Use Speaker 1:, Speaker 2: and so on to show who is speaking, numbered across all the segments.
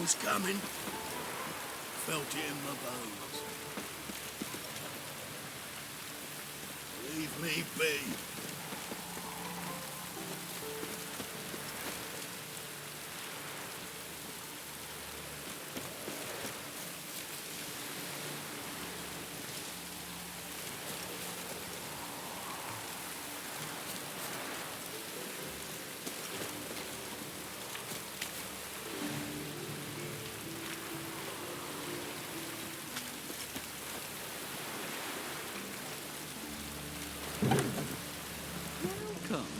Speaker 1: was coming. Felt it in my bones. Leave me be.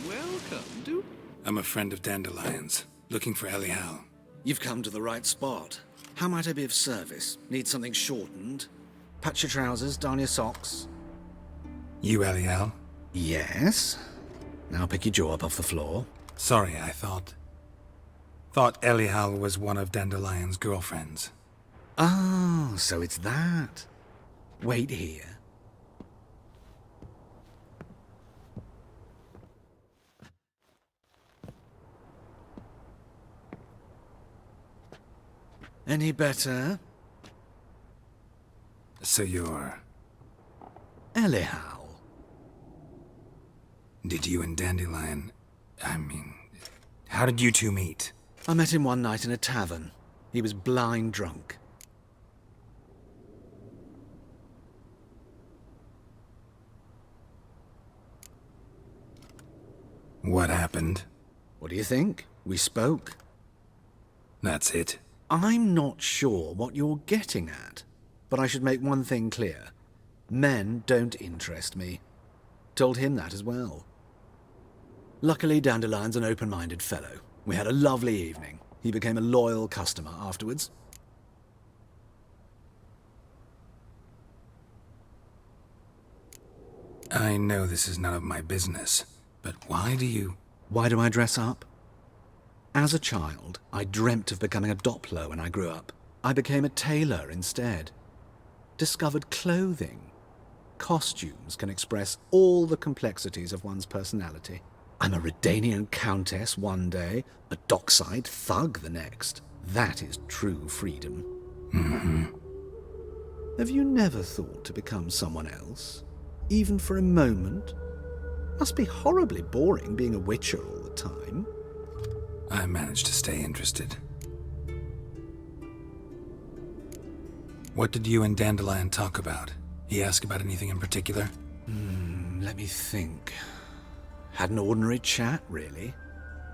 Speaker 2: Welcome. Do...
Speaker 3: I'm a friend of Dandelion's, looking for Elial.
Speaker 2: You've come to the right spot. How might I be of service? Need something shortened? Patch your trousers, darn your socks.
Speaker 3: You Elial?
Speaker 2: Yes. Now pick your jaw up off the floor.
Speaker 3: Sorry, I thought Elial was one of Dandelion's girlfriends.
Speaker 2: Ah, so it's that. Wait here. Any better?
Speaker 3: So you're...
Speaker 2: Elial.
Speaker 3: Did you and Dandelion... how did you two meet?
Speaker 2: I met him one night in a tavern. He was blind drunk.
Speaker 3: What happened?
Speaker 2: What do you think? We spoke.
Speaker 3: That's it.
Speaker 2: I'm not sure what you're getting at, but I should make one thing clear. Men don't interest me. Told him that as well. Luckily, Dandelion's an open-minded fellow. We had a lovely evening. He became a loyal customer afterwards.
Speaker 3: I know this is none of my business, but why do
Speaker 2: I dress up? As a child, I dreamt of becoming a Doppler when I grew up. I became a tailor instead. Discovered clothing. Costumes can express all the complexities of one's personality. I'm a Redanian countess one day, a dockside thug the next. That is true freedom.
Speaker 3: Mm-hmm.
Speaker 2: Have you never thought to become someone else? Even for a moment? Must be horribly boring being a witcher all the time.
Speaker 3: I managed to stay interested. What did you and Dandelion talk about? He asked about anything in particular?
Speaker 2: Let me think. Had an ordinary chat, really.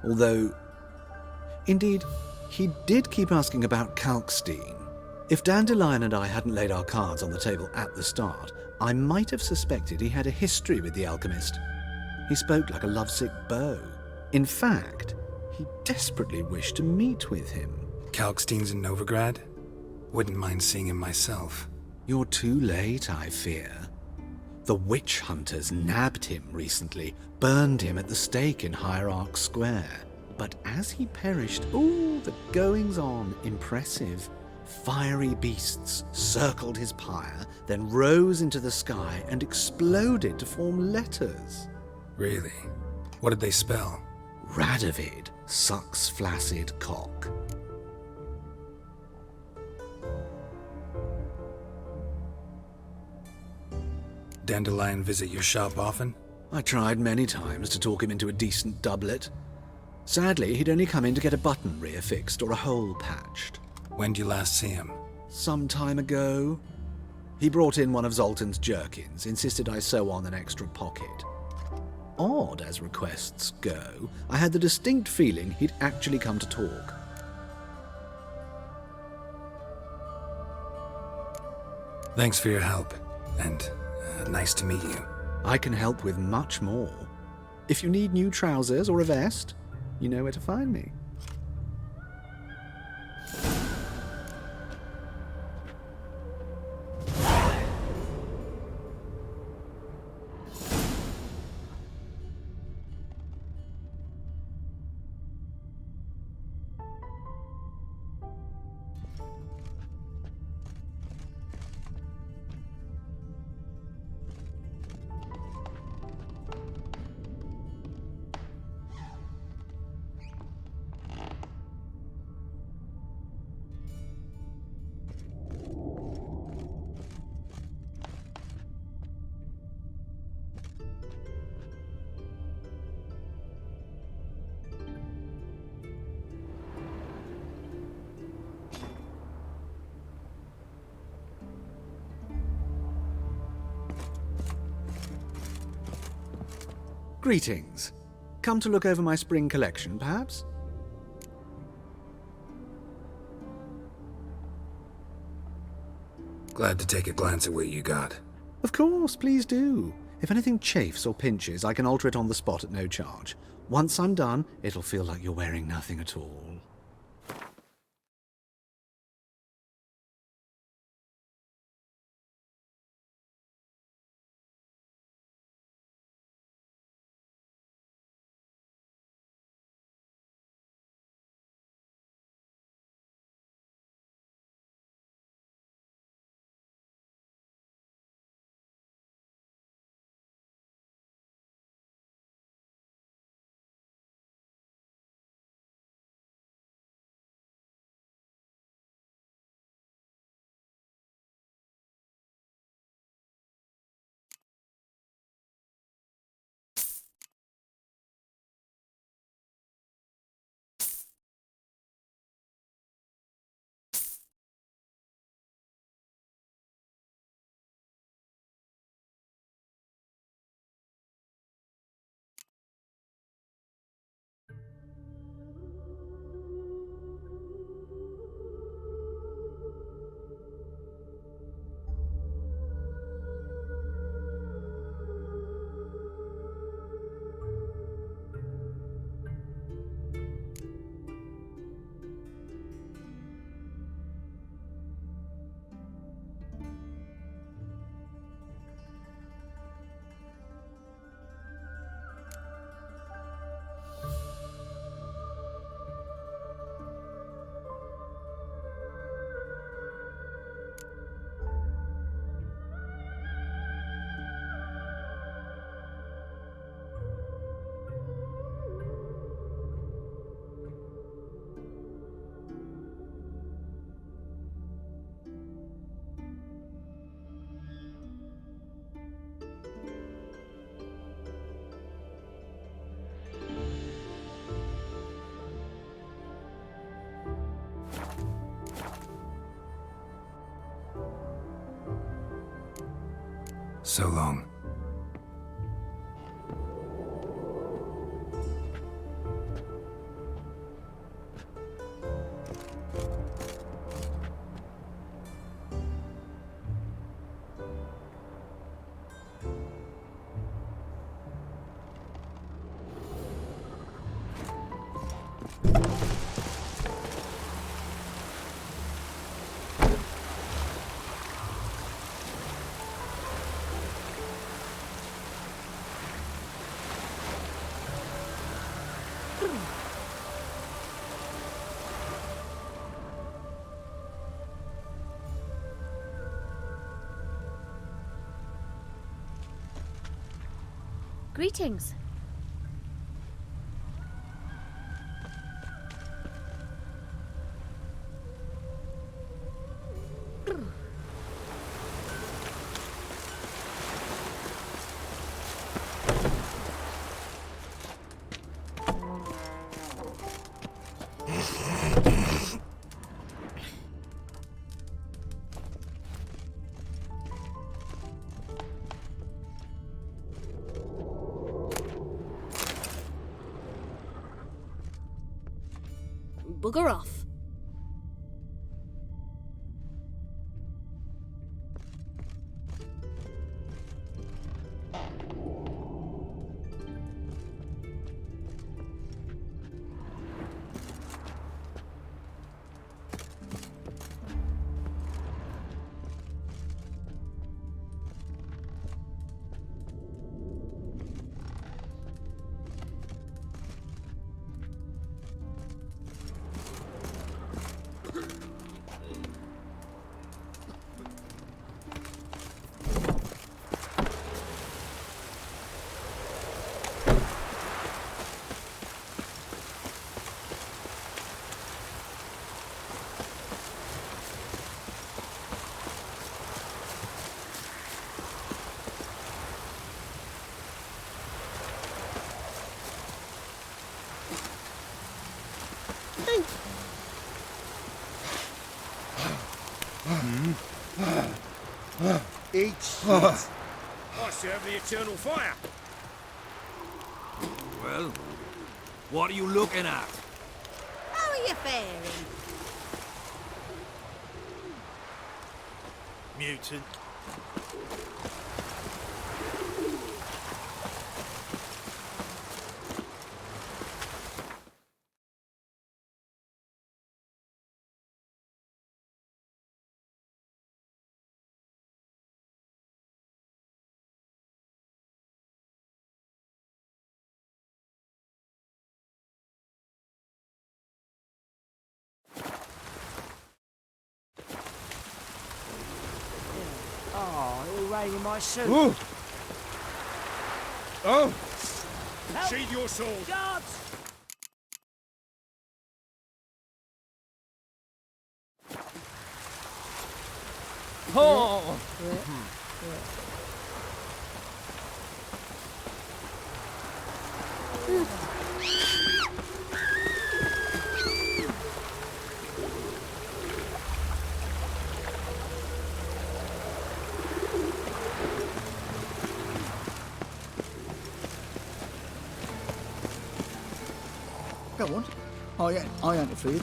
Speaker 2: Although, indeed, he did keep asking about Kalkstein. If Dandelion and I hadn't laid our cards on the table at the start, I might have suspected he had a history with the alchemist. He spoke like a lovesick beau. In fact, he desperately wished to meet with him.
Speaker 3: Kalkstein's in Novigrad? Wouldn't mind seeing him myself.
Speaker 2: You're too late, I fear. The witch hunters nabbed him recently, burned him at the stake in Hierarch Square. But as he perished, the goings-on, impressive. Fiery beasts circled his pyre, then rose into the sky and exploded to form letters.
Speaker 3: Really? What did they spell?
Speaker 2: Radovid sucks flaccid cock.
Speaker 3: Dandelion visit your shop often?
Speaker 2: I tried many times to talk him into a decent doublet. Sadly, he'd only come in to get a button reaffixed or a hole patched.
Speaker 3: When did you last see him?
Speaker 2: Some time ago. He brought in one of Zoltan's jerkins, insisted I sew on an extra pocket. Odd as requests go, I had the distinct feeling he'd actually come to talk.
Speaker 3: Thanks for your help, and nice to meet you.
Speaker 2: I can help with much more. If you need new trousers or a vest, you know where to find me. Greetings. Come to look over my spring collection, perhaps?
Speaker 3: Glad to take a glance at what you got.
Speaker 2: Of course, please do. If anything chafes or pinches, I can alter it on the spot at no charge. Once I'm done, it'll feel like you're wearing nothing at all.
Speaker 3: So long.
Speaker 4: Greetings. Bugger off.
Speaker 1: Eat shit. I serve the eternal fire.
Speaker 5: Well, what are you looking at?
Speaker 6: How are you faring?
Speaker 1: Mutant.
Speaker 7: Oh, it'll rain in my suit.
Speaker 1: Ooh. Oh!
Speaker 7: Help.
Speaker 1: Sheathe your sword!
Speaker 7: Guards!
Speaker 1: Oh!
Speaker 8: Go on. I ain't afraid.
Speaker 4: It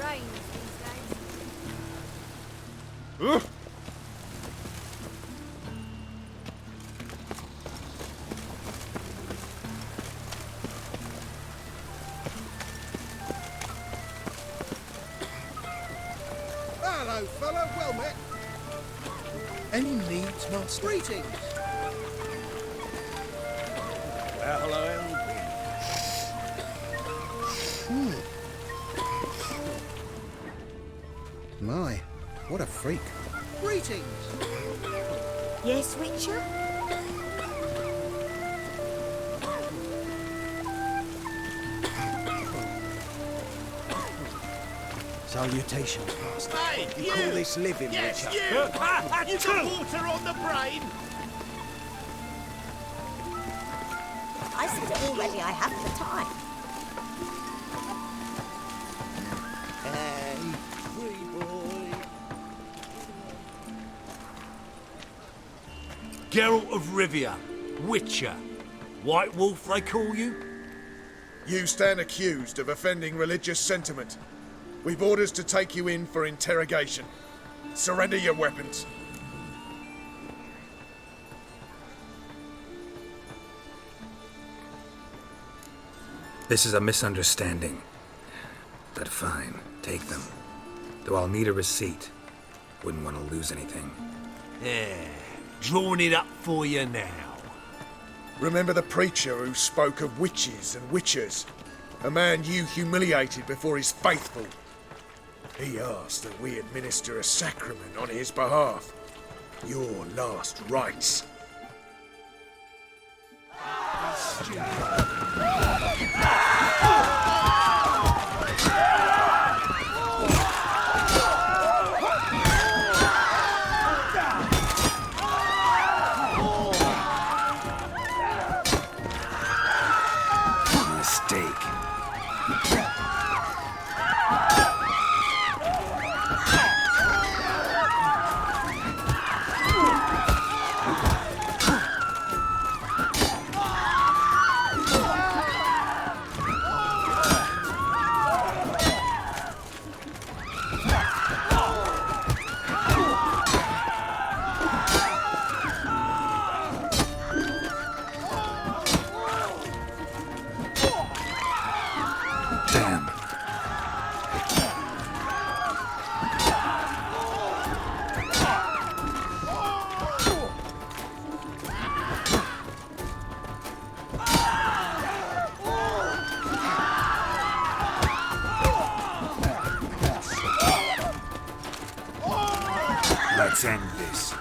Speaker 4: rains these days.
Speaker 1: Hello, fella. Well met. Any needs, master? Greetings. Well, hello,
Speaker 8: My, what a freak.
Speaker 1: Greetings.
Speaker 6: Yes, Witcher?
Speaker 8: Salutations, master.
Speaker 1: Hey,
Speaker 8: You call this living,
Speaker 1: Yes,
Speaker 8: Witcher?
Speaker 1: you! You got water on the brain?
Speaker 6: I said it already, I haven't the time.
Speaker 1: Hey, free boy.
Speaker 5: Geralt of Rivia, Witcher. White Wolf, they call you?
Speaker 9: You stand accused of offending religious sentiment. We've orders to take you in for interrogation. Surrender your weapons.
Speaker 3: This is a misunderstanding. But fine, take them. Though I'll need a receipt. Wouldn't want to lose anything.
Speaker 5: Yeah, drawing it up for you now.
Speaker 9: Remember the preacher who spoke of witches and witchers? A man you humiliated before his faithful. He asked that we administer a sacrament on his behalf. Your last rites.
Speaker 3: Mistake. Damn. Let's end this.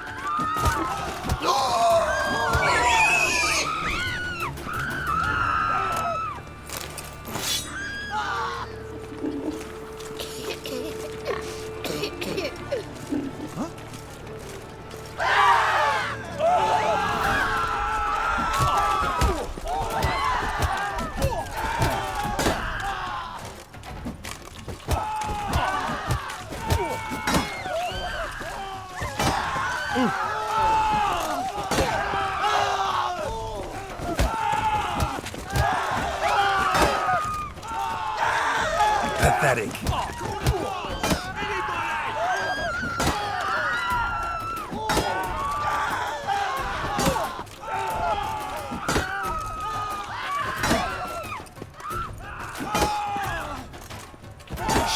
Speaker 3: pathetic.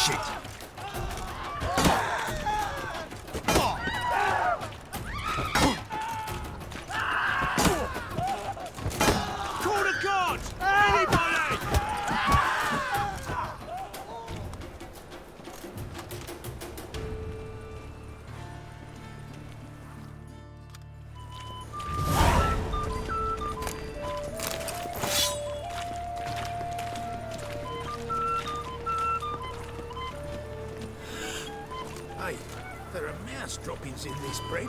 Speaker 3: Shit.
Speaker 5: Call the guards! Anybody!
Speaker 1: Hey, there are mouse droppings in this bread.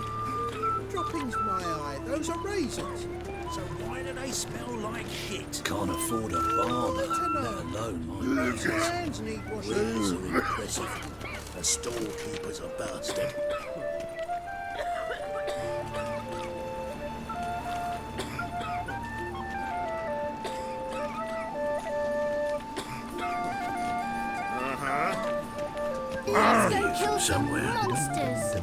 Speaker 8: Droppings, my eye. Those are raisins.
Speaker 1: So why do they smell like shit?
Speaker 10: Can't afford a barber, let alone my
Speaker 8: Your hands need washing.
Speaker 1: These are impressive. The storekeeper's a bastard.
Speaker 4: Let's go kill some
Speaker 10: somewhere.
Speaker 4: monsters.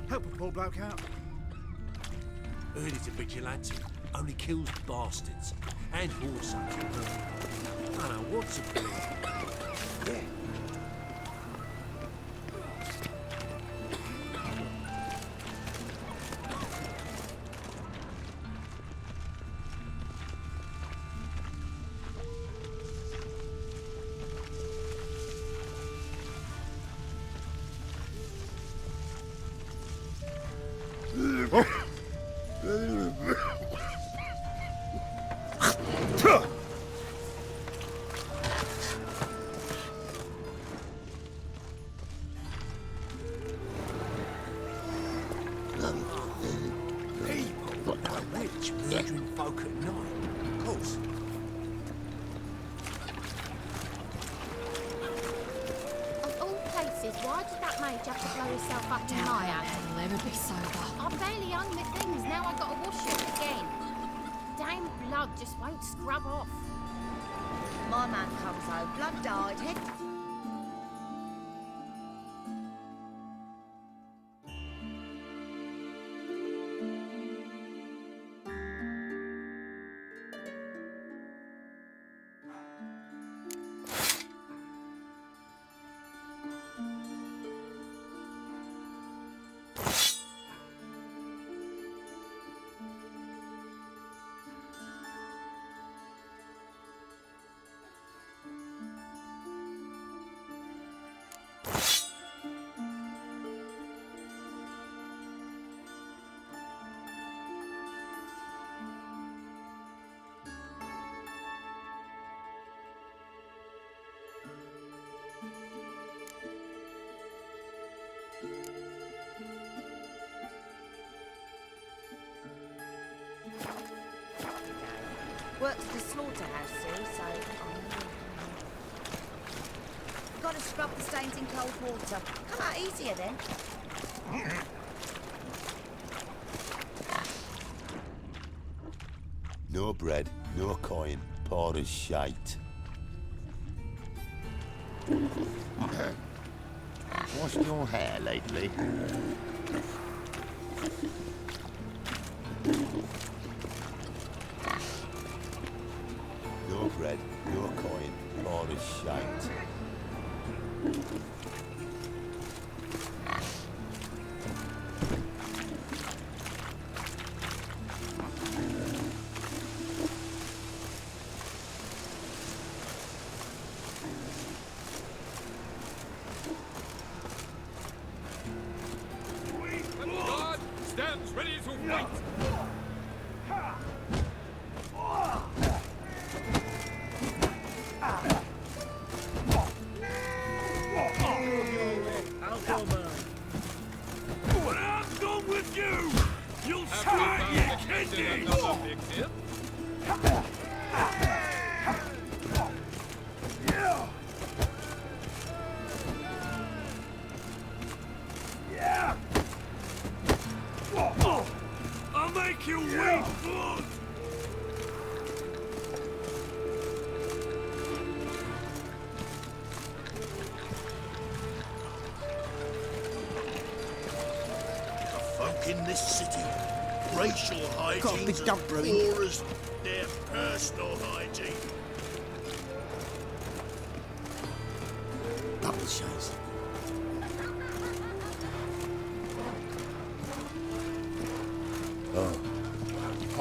Speaker 8: Help a poor bloke out.
Speaker 5: Heard he's a vigilante. Only kills bastards. And also. I don't know what's a blue. Yeah. Rich murdering folk at night. Of course.
Speaker 4: Of all places, why did that mage have to blow himself up in my house?
Speaker 11: I'll never be sober.
Speaker 4: I barely hung my things, now I gotta wash it again. Damn blood just won't scrub off.
Speaker 6: My man comes home, blood died, head. Works at the slaughterhouse, see, so got to scrub the stains in cold water. Come out easier then.
Speaker 12: No bread,
Speaker 10: No coin, poor as shite. Washed your hair lately? No bread, no coin, poor as shite.
Speaker 11: Stands ready to fight! When I'm done with you, you'll start your kidney! I'll make you wait, blood!
Speaker 5: Folk in this city, racial hygiene as poor as their personal hygiene.
Speaker 10: Double chance.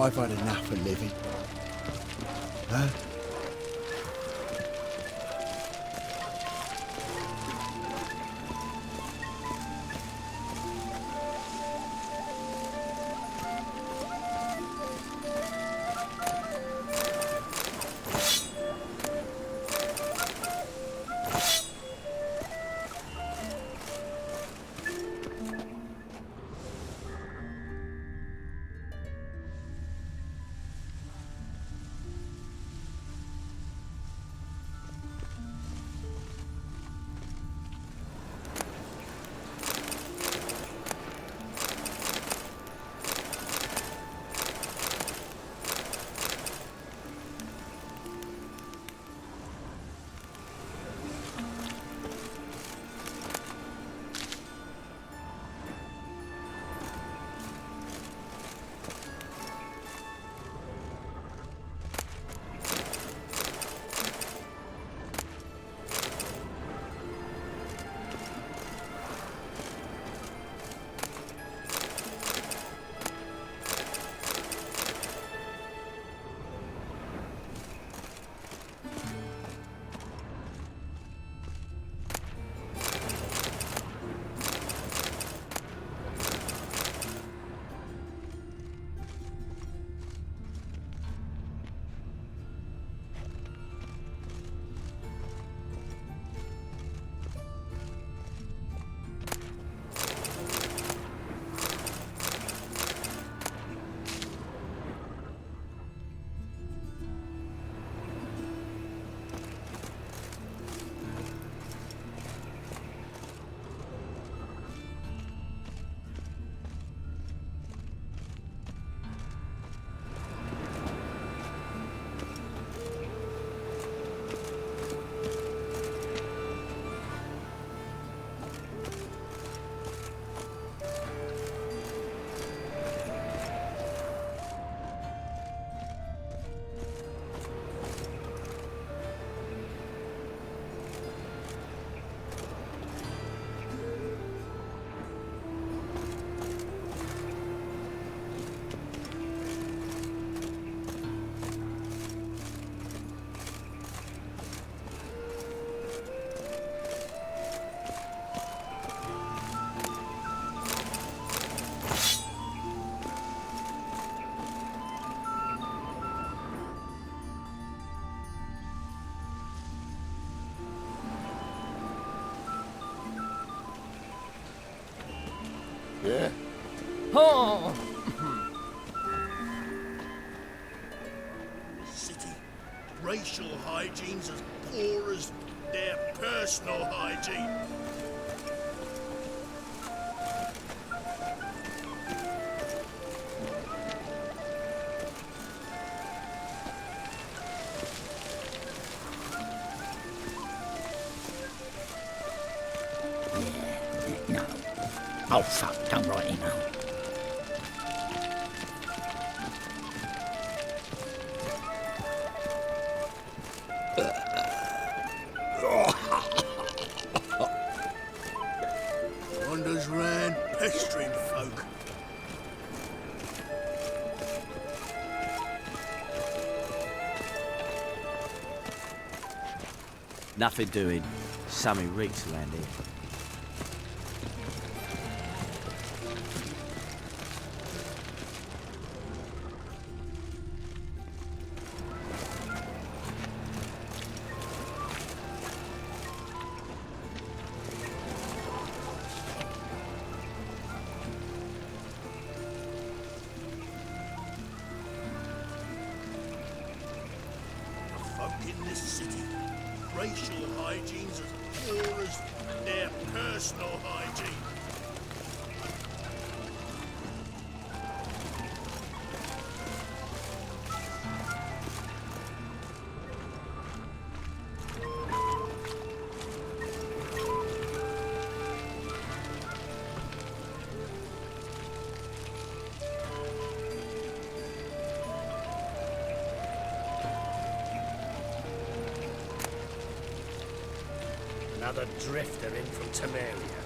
Speaker 8: I've had enough of living. Huh?
Speaker 10: Yeah.
Speaker 11: Oh!
Speaker 5: City, racial hygiene's as poor as their personal hygiene.
Speaker 12: Oh, fuck, don't write email.
Speaker 8: Wanders round pestering folk.
Speaker 7: Nothing doing. Something reeks around here.
Speaker 8: Folk in this city, racial hygiene's as poor as their personal hygiene.
Speaker 12: Another drifter in from Temeria.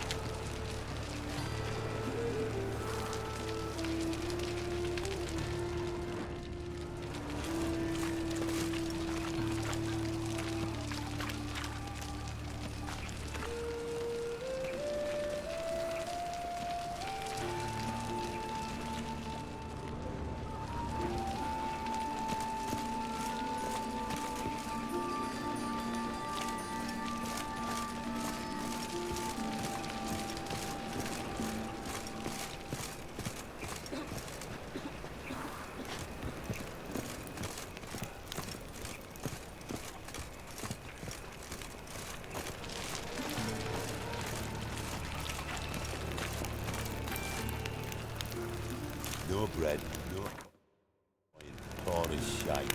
Speaker 10: No bread, no coin, all is shite.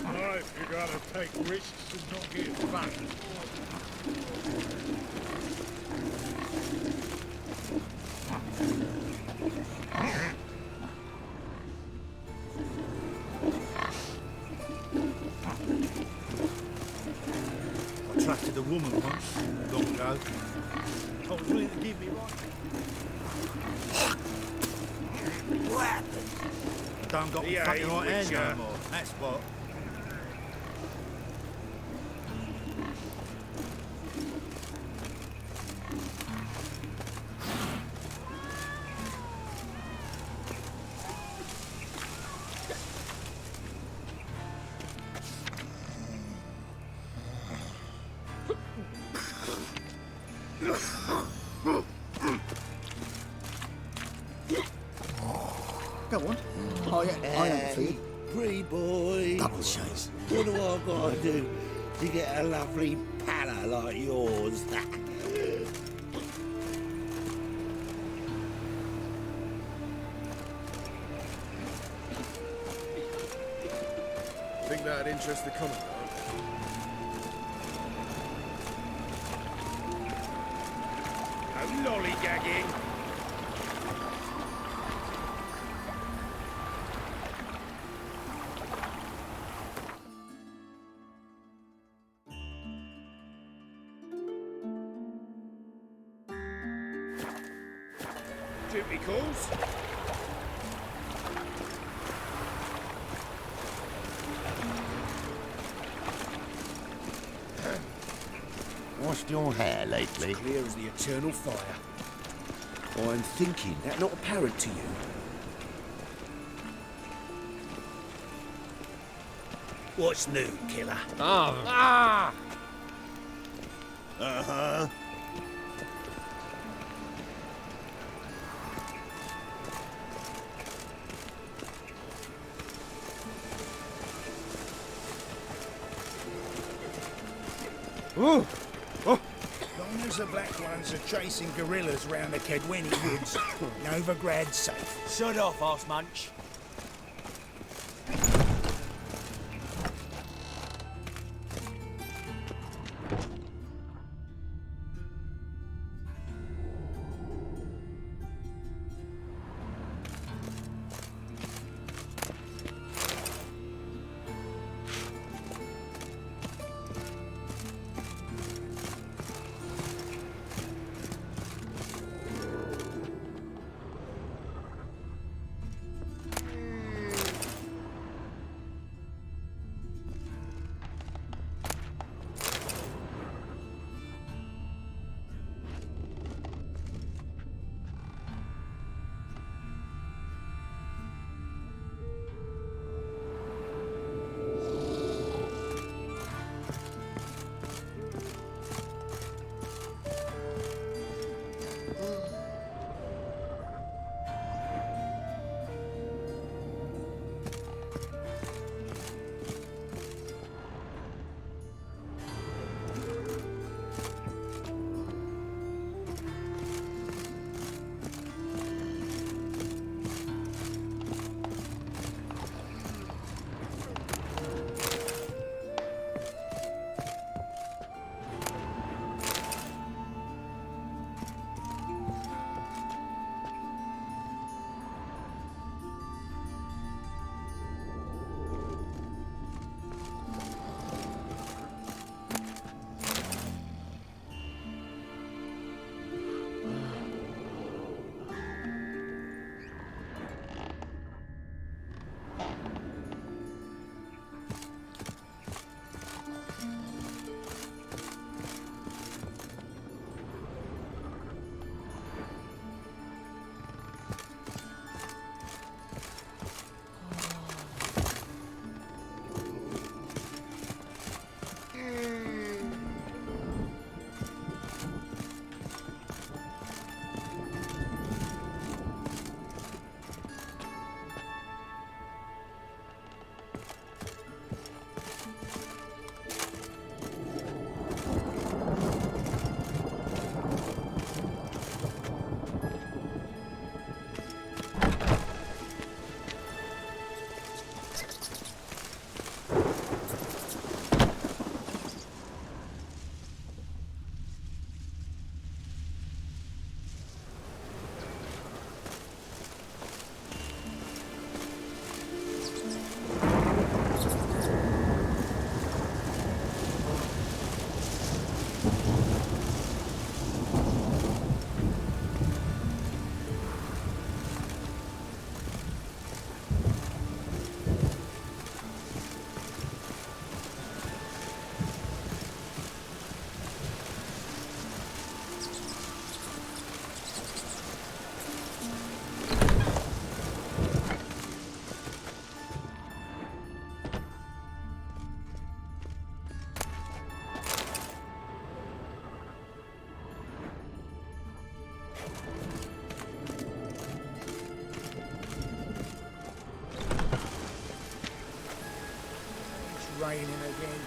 Speaker 11: Life, you gotta take risks and not get fucked.
Speaker 8: I trusted a woman once, long ago. I was willing to give me right. What happened? I done got me fucking right hand no more. That's what.
Speaker 12: Go on. I am for you.
Speaker 5: Pretty boy.
Speaker 12: Double chase.
Speaker 5: What do I gotta do to get a lovely pala like yours?
Speaker 9: Think that'd interest the Commandant?
Speaker 11: No lollygagging. Duty calls.
Speaker 10: Washed your hair lately?
Speaker 8: Clear as the eternal fire. I'm thinking that not apparent to you. What's new, killer?
Speaker 11: Ah!
Speaker 5: Uh-huh.
Speaker 13: Ooh. Oh. Long as the black ones are chasing gorillas round the Kedweni woods, Novigrad's safe.
Speaker 12: Shut off, arse munch.
Speaker 13: Raining again.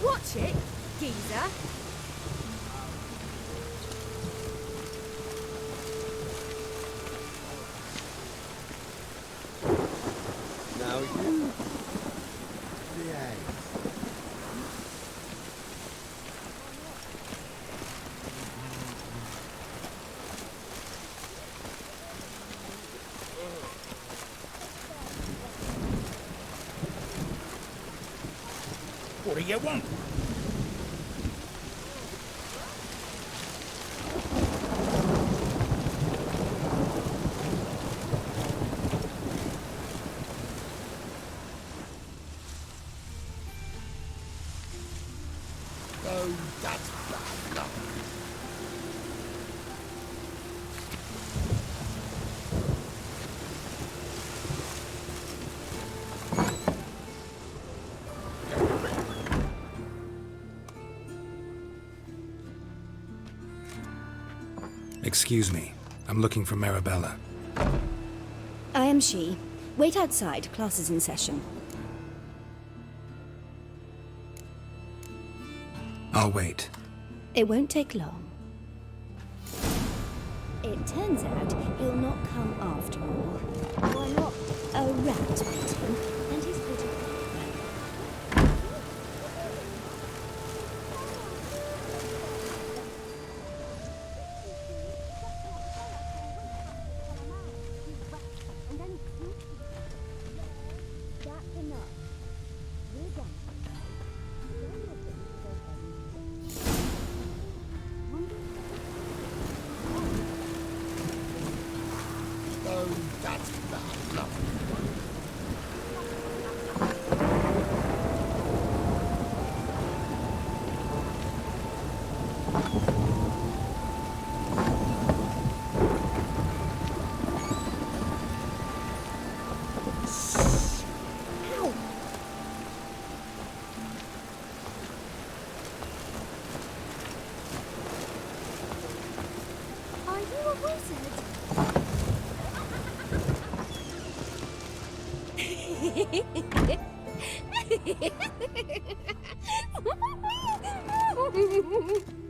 Speaker 6: Watch it, geezer.
Speaker 10: Now you behave.
Speaker 13: What do you want?
Speaker 3: Excuse me. I'm looking for Marabella.
Speaker 14: I am she. Wait outside. Class is in session.
Speaker 3: I'll wait.
Speaker 14: It won't take long. It turns out he'll not come after all. Why not? A rat bit him, and he's put it.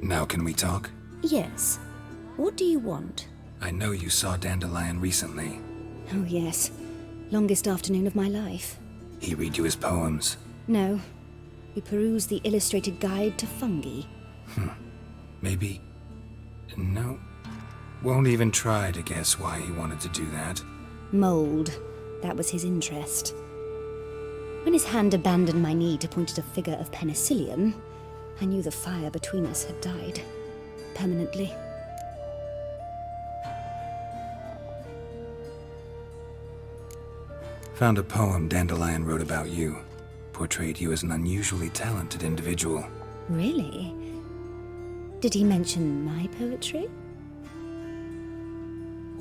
Speaker 3: Now can we talk?
Speaker 14: Yes. What do you want?
Speaker 3: I know you saw Dandelion recently.
Speaker 14: Oh, yes. Longest afternoon of my life.
Speaker 3: He read you his poems?
Speaker 14: No. We perused the illustrated guide to fungi.
Speaker 3: Maybe... No. Won't even try to guess why he wanted to do that.
Speaker 14: Mold. That was his interest. When his hand abandoned my knee to point at a figure of penicillium, I knew the fire between us had died. Permanently.
Speaker 3: Found a poem Dandelion wrote about you. Portrayed you as an unusually talented individual.
Speaker 14: Really? Did he mention my poetry?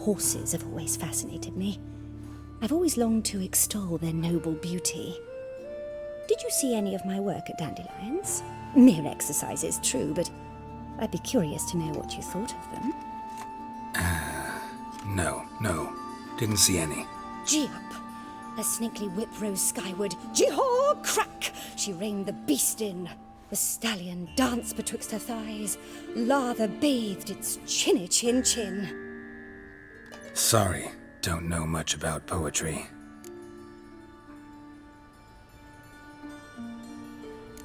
Speaker 14: Horses have always fascinated me. I've always longed to extol their noble beauty. Did you see any of my work at Dandelion's? Mere exercises, true, but I'd be curious to know what you thought of them.
Speaker 3: No. Didn't see any.
Speaker 14: Gee up! A snaky whip rose skyward. Gee-haw! Crack! She reined the beast in. The stallion danced betwixt her thighs. Lather bathed its chinny chin.
Speaker 3: Sorry, don't know much about poetry.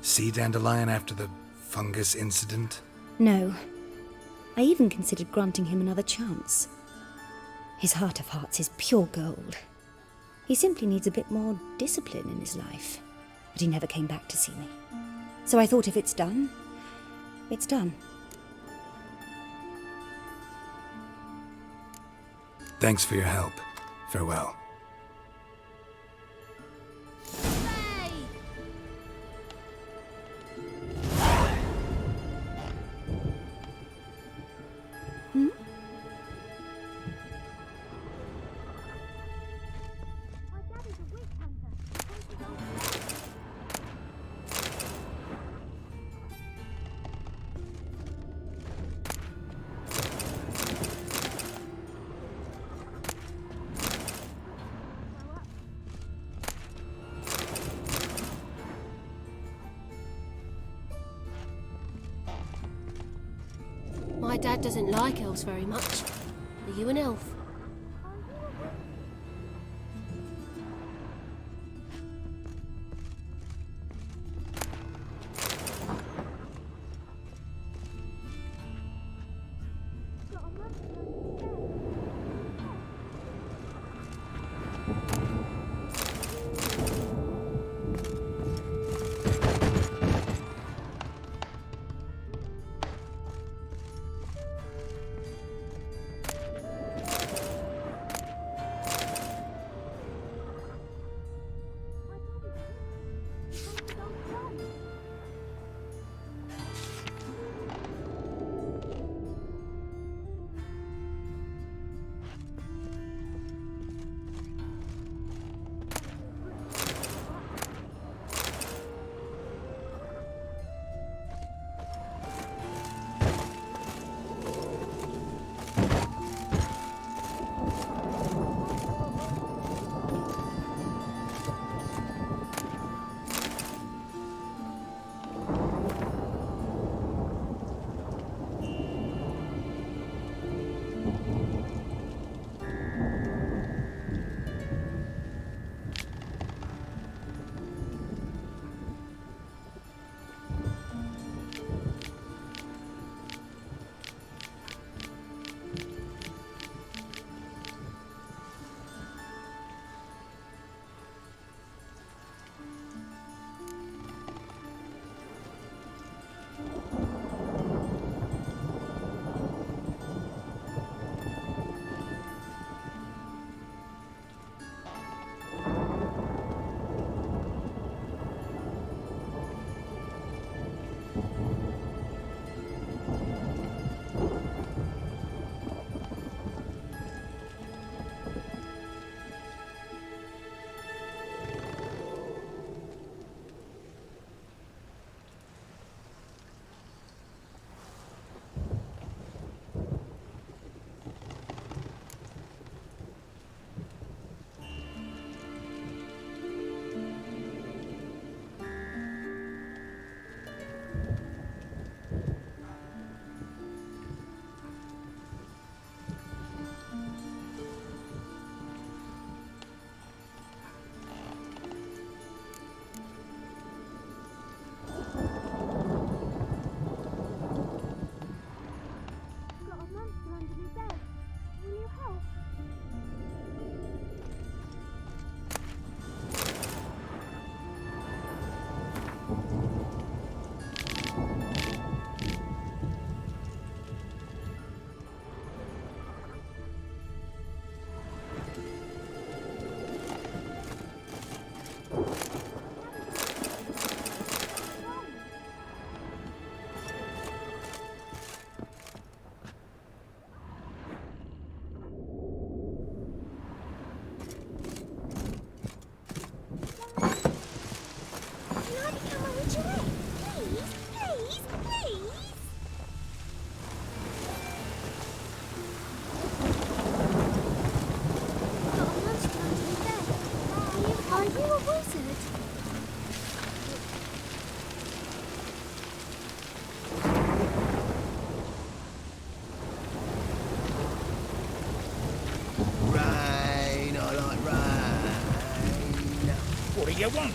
Speaker 3: See Dandelion after the fungus incident?
Speaker 14: No. I even considered granting him another chance. His heart of hearts is pure gold. He simply needs a bit more discipline in his life. But he never came back to see me. So I thought if it's done, it's done.
Speaker 3: Thanks for your help. Farewell.
Speaker 4: My dad doesn't like elves very much. Are you an elf?
Speaker 13: What you want?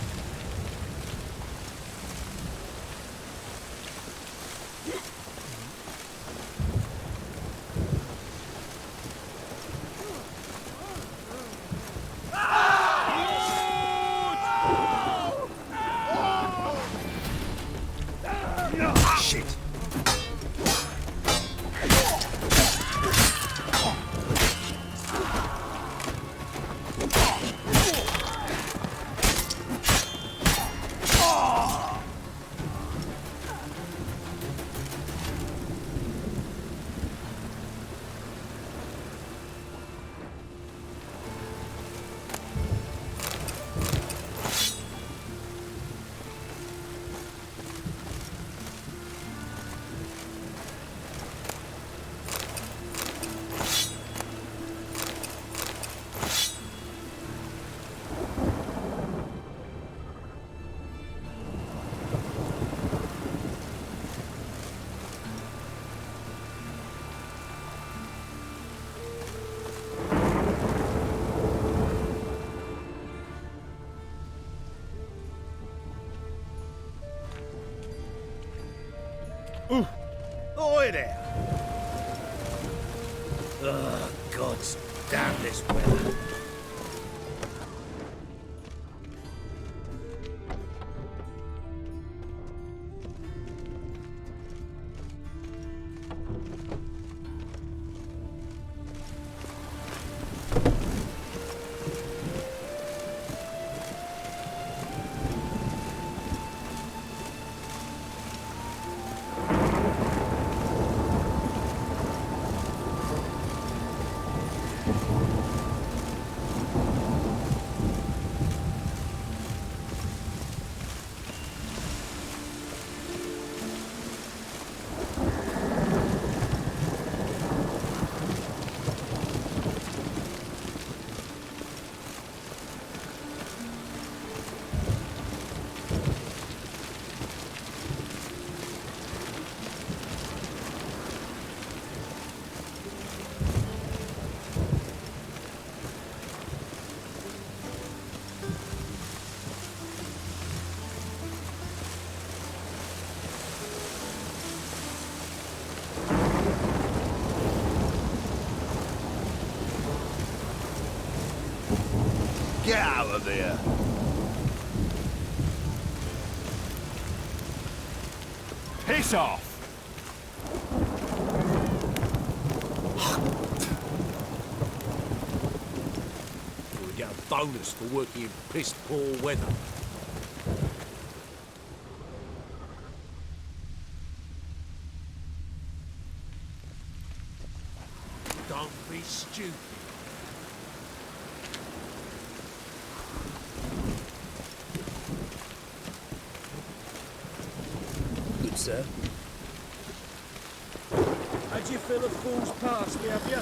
Speaker 13: Oi there! Ugh, God's damn this weather.
Speaker 8: Get out of there!
Speaker 11: Piss off!
Speaker 5: We get a bonus for working in piss-poor weather. Don't be stupid.
Speaker 12: Good, sir. How'd you feel of Fool's Pass, have you?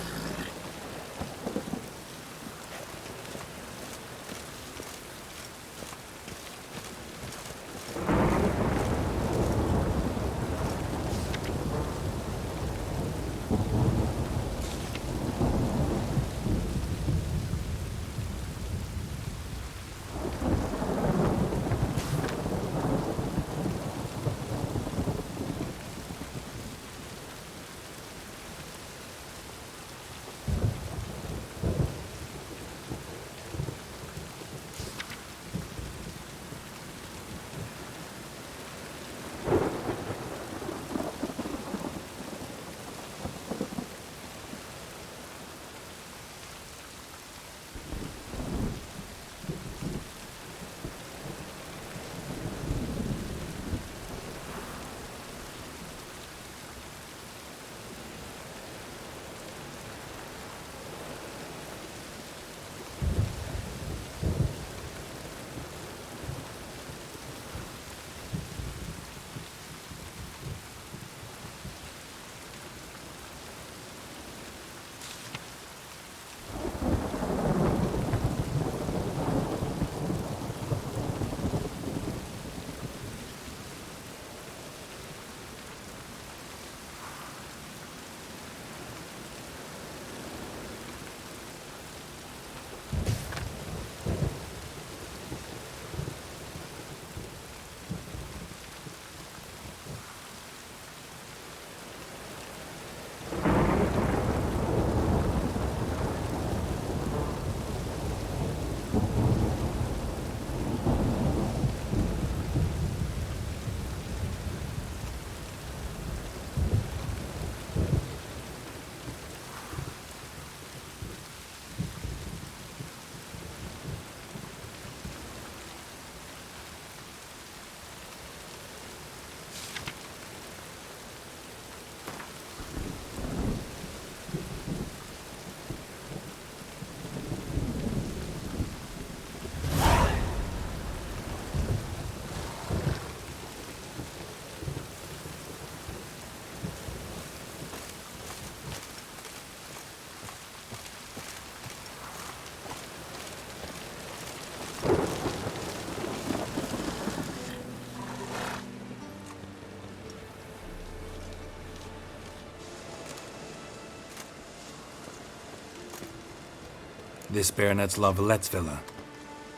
Speaker 3: This Baronet's La Vallette's villa.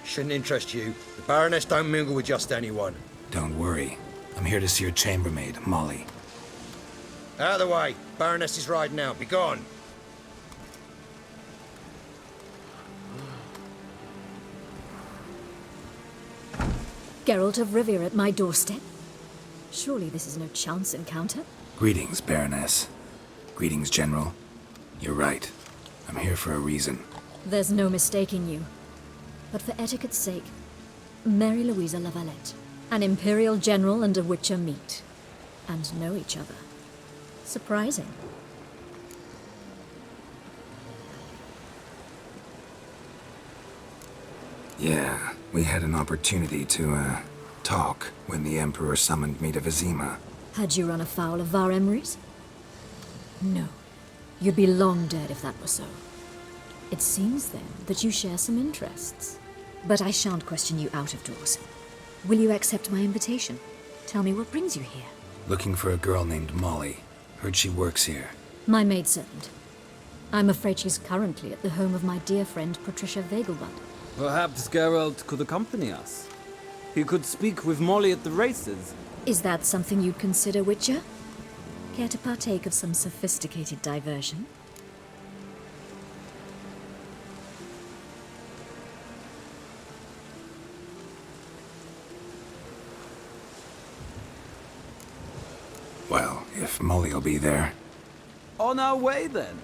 Speaker 10: Shouldn't interest you. The Baroness don't mingle with just anyone.
Speaker 3: Don't worry. I'm here to see your chambermaid, Molly.
Speaker 10: Out of the way. Baroness is riding out. Be gone.
Speaker 15: Geralt of Rivia at my doorstep? Surely this is no chance encounter?
Speaker 3: Greetings, Baroness. Greetings, General. You're right. I'm here for a reason.
Speaker 15: There's no mistaking you. But for etiquette's sake, Mary Louisa La Valette, an Imperial General and a Witcher meet. And know each other. Surprising.
Speaker 3: Yeah, we had an opportunity to, talk when the Emperor summoned me to Vizima.
Speaker 15: Had you run afoul of Var Emrys? No. You'd be long dead if that were so. It seems, then, that you share some interests. But I shan't question you out of doors. Will you accept my invitation? Tell me what brings you here.
Speaker 3: Looking for a girl named Molly. Heard she works here.
Speaker 15: My maidservant. I'm afraid she's currently at the home of my dear friend Patricia Vegelbud.
Speaker 16: Perhaps Geralt could accompany us. He could speak with Molly at the races.
Speaker 15: Is that something you'd consider, Witcher? Care to partake of some sophisticated diversion?
Speaker 3: Well, if Molly'll be there.
Speaker 16: On our way, then.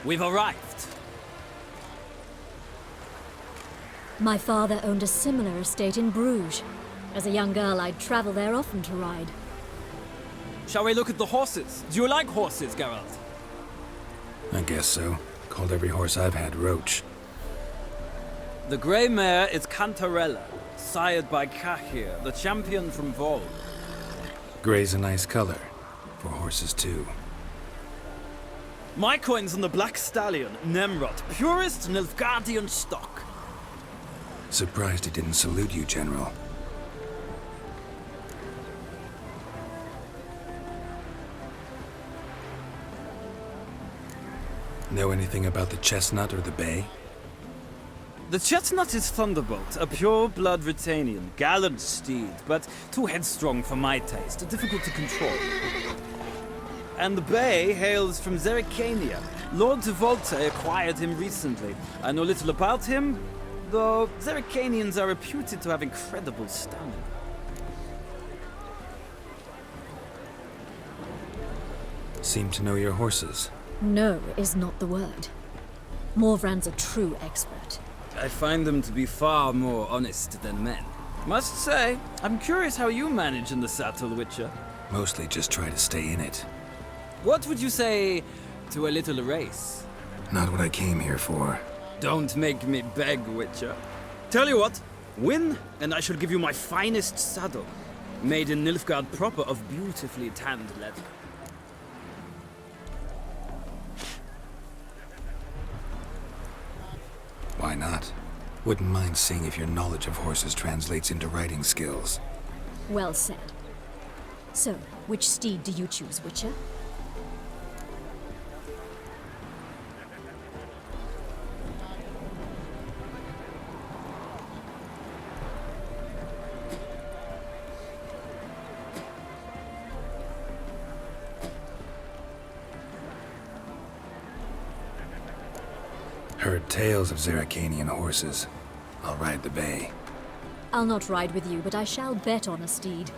Speaker 16: We've arrived.
Speaker 15: My father owned a similar estate in Bruges. As a young girl, I'd travel there often to ride.
Speaker 16: Shall we look at the horses? Do you like horses, Geralt?
Speaker 3: I guess so. Called every horse I've had Roach.
Speaker 16: The grey mare is Cantarella, sired by Cahir, the champion from Vol.
Speaker 3: Grey's a nice color. For horses, too.
Speaker 16: My coin's on the black stallion, Nemrod, purest Nilfgaardian stock.
Speaker 3: Surprised he didn't salute you, General. Know anything about the chestnut or the bay?
Speaker 16: The chestnut is Thunderbolt, a pure-blood Britannian, gallant steed, but too headstrong for my taste, difficult to control. And the bay hails from Zerrikania. Lord de Volta acquired him recently. I know little about him, though Zerrikanians are reputed to have incredible stamina.
Speaker 3: Seem to know your horses.
Speaker 15: No is not the word. Morvran's a true expert.
Speaker 16: I find them to be far more honest than men. Must say, I'm curious how you manage in the saddle, Witcher.
Speaker 3: Mostly just try to stay in it.
Speaker 16: What would you say to a little race?
Speaker 3: Not what I came here for.
Speaker 16: Don't make me beg, Witcher. Tell you what, win, and I shall give you my finest saddle. Made in Nilfgaard proper of beautifully tanned leather.
Speaker 3: Why not? Wouldn't mind seeing if your knowledge of horses translates into riding skills.
Speaker 15: Well said. So, which steed do you choose, Witcher?
Speaker 3: Heard tales of Zerrikanian horses. I'll ride the bay.
Speaker 15: I'll not ride with you, but I shall bet on a steed.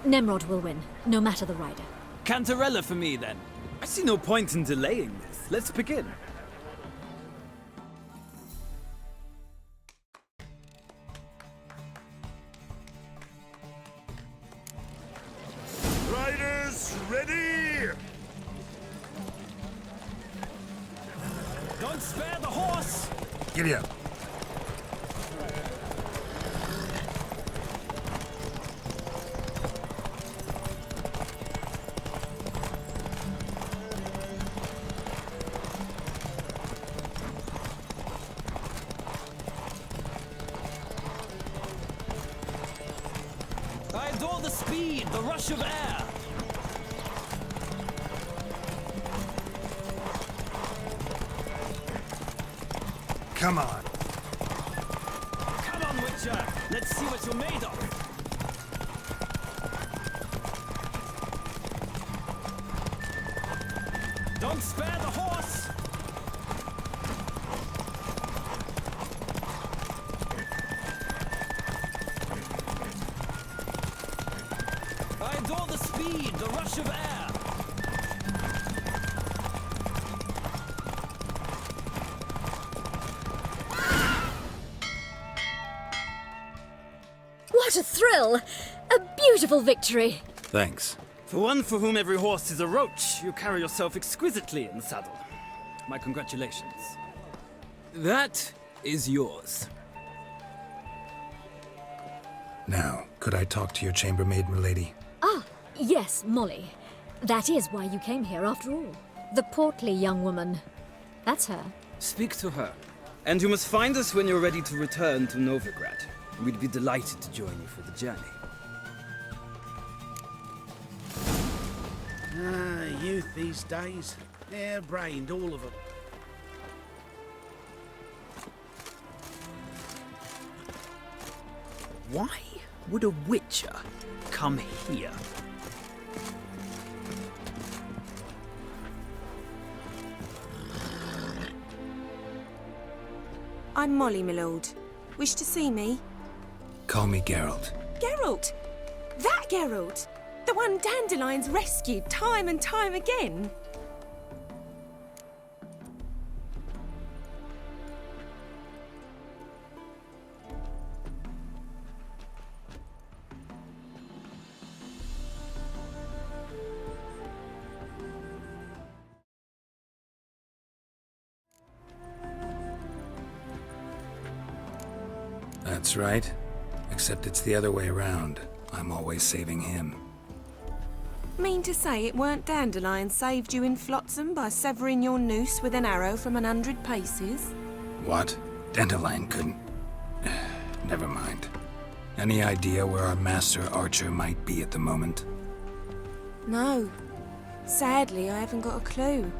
Speaker 15: Nemrod will win, no matter the rider.
Speaker 16: Cantarella for me, then. I see no point in delaying this. Let's begin.
Speaker 11: Ready!
Speaker 16: Don't spare the horse!
Speaker 3: Giddy up.
Speaker 16: I adore the speed, the rush of air.
Speaker 3: Come on.
Speaker 16: Come on, Witcher. Let's see what you're made of. Don't spare the horse. I adore the speed, the rush of air.
Speaker 15: What a thrill! A beautiful victory!
Speaker 3: Thanks.
Speaker 16: For one for whom every horse is a roach, you carry yourself exquisitely in the saddle. My congratulations.
Speaker 3: That is yours. Now, could I talk to your chambermaid, milady?
Speaker 15: Ah, yes, Molly. That is why you came here after all. The portly young woman. That's her.
Speaker 16: Speak to her. And you must find us when you're ready to return to Novigrad. We'd be delighted to join you for the journey.
Speaker 12: Youth these days. Hair-brained, all of them.
Speaker 16: Why would a witcher come here?
Speaker 17: I'm Molly, my lord. Wish to see me?
Speaker 3: Call me Geralt.
Speaker 17: Geralt! That Geralt! The one Dandelion's rescued time and time again!
Speaker 3: That's right. Except it's the other way around. I'm always saving him.
Speaker 17: Mean to say it weren't Dandelion saved you in Flotsam by severing your noose with an arrow from 100 paces?
Speaker 3: What? Dandelion couldn't... Never mind. Any idea where our master archer might be at the moment?
Speaker 17: No. Sadly, I haven't got a clue.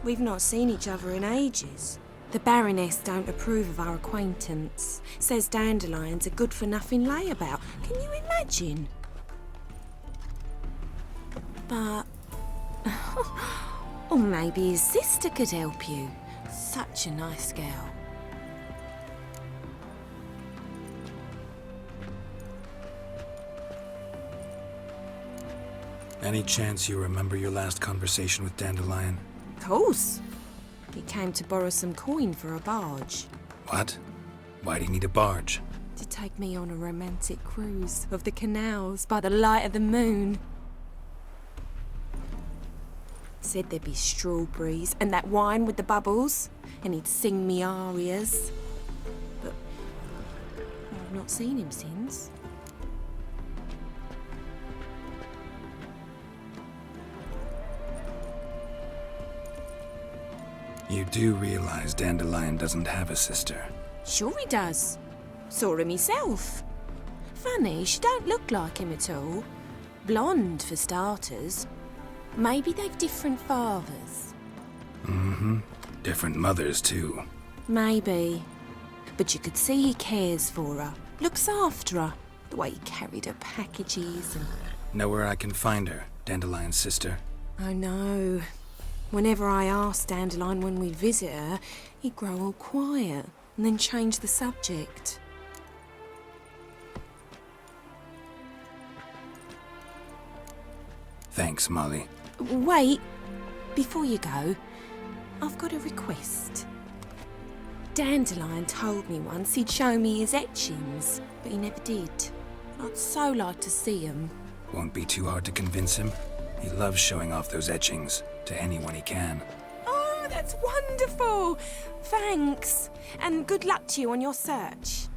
Speaker 17: We've not seen each other in ages. The Baroness don't approve of our acquaintance. Says Dandelion's a good-for-nothing layabout. Can you imagine? But... or maybe his sister could help you. Such a nice girl.
Speaker 3: Any chance you remember your last conversation with Dandelion?
Speaker 17: Of course. He came to borrow some coin for a barge.
Speaker 3: What? Why do you need a barge?
Speaker 17: To take me on a romantic cruise of the canals by the light of the moon. Said there'd be strawberries and that wine with the bubbles, and he'd sing me arias. But I've not seen him since.
Speaker 3: You do realize Dandelion doesn't have a sister?
Speaker 17: Sure he does. Saw him himself. Funny, she don't look like him at all. Blonde, for starters. Maybe they've different fathers.
Speaker 3: Mm-hmm. Different mothers, too.
Speaker 17: Maybe. But you could see he cares for her. Looks after her. The way he carried her packages and...
Speaker 3: Know where I can find her, Dandelion's sister?
Speaker 17: I know. Whenever I asked Dandelion when we'd visit her, he'd grow all quiet and then change the subject.
Speaker 3: Thanks, Molly.
Speaker 17: Wait, before you go, I've got a request. Dandelion told me once he'd show me his etchings, but he never did. I'd so like to see them.
Speaker 3: Won't be too hard to convince him. He loves showing off those etchings to anyone he can.
Speaker 17: Oh, that's wonderful! Thanks. And good luck to you on your search.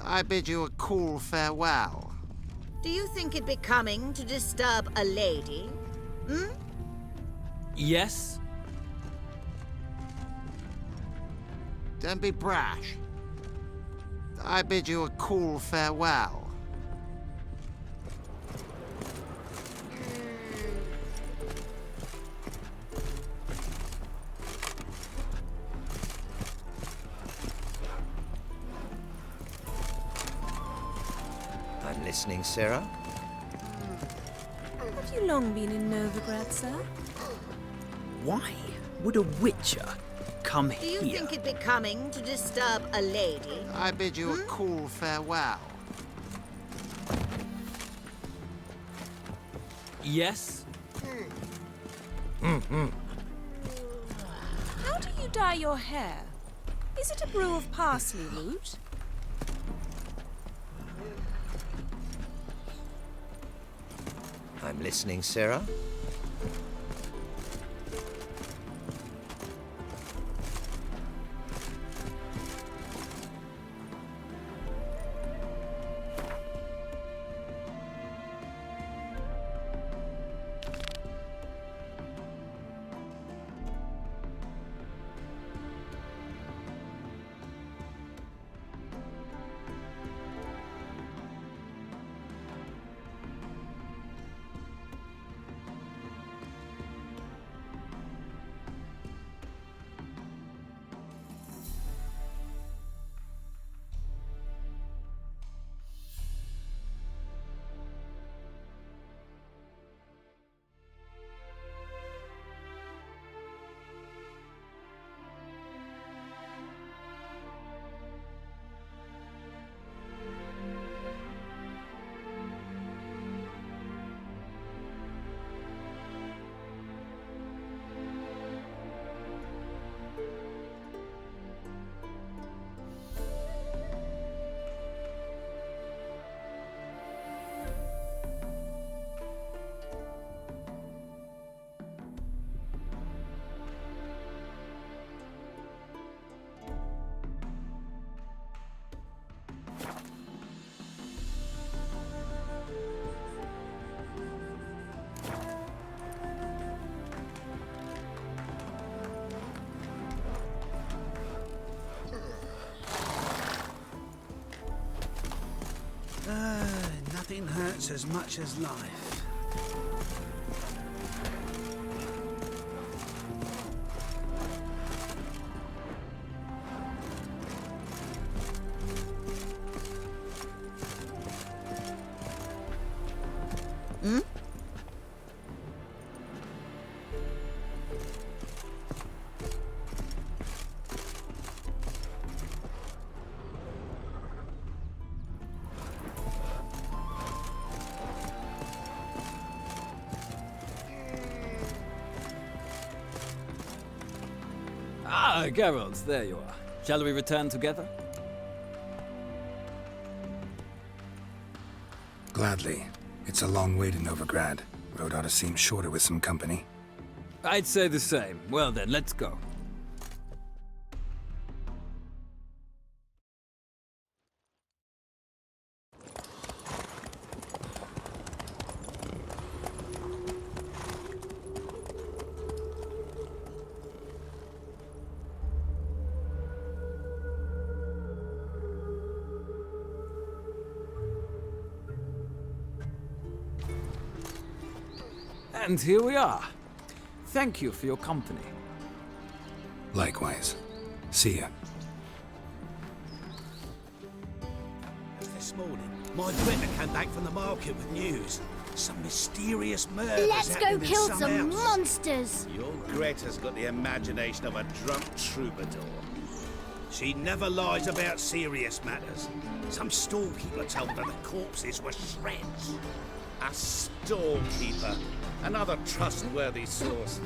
Speaker 18: I bid you a cool farewell.
Speaker 6: Do you think it becoming to disturb a lady? Hmm?
Speaker 16: Yes?
Speaker 18: Don't be brash. I bid you a cool farewell.
Speaker 10: I'm listening, Sarah.
Speaker 17: Have you long been in Novigrad, sir?
Speaker 16: Why would a Witcher come
Speaker 6: Do you
Speaker 16: here?
Speaker 6: think it becoming to disturb a lady?
Speaker 18: I bid you a cool farewell.
Speaker 16: Yes?
Speaker 17: How do you dye your hair? Is it a brew of parsley root?
Speaker 10: I'm listening, Sarah.
Speaker 12: Nothing hurts as much as life.
Speaker 6: Hmm?
Speaker 16: Ah, Geralt, there you are. Shall we return together?
Speaker 3: Gladly. It's a long way to Novigrad. Road ought to seem shorter with some company.
Speaker 16: I'd say the same. Well then, let's go. And here we are. Thank you for your company.
Speaker 3: Likewise. See ya.
Speaker 12: This morning, my Britta came back from the market with news. Some mysterious murder.
Speaker 4: Let's go kill some monsters.
Speaker 8: Your Greta's got the imagination of a drunk troubadour.
Speaker 12: She never lies about serious matters. Some storekeeper told her the corpses were shreds.
Speaker 19: A storekeeper. Another trustworthy source.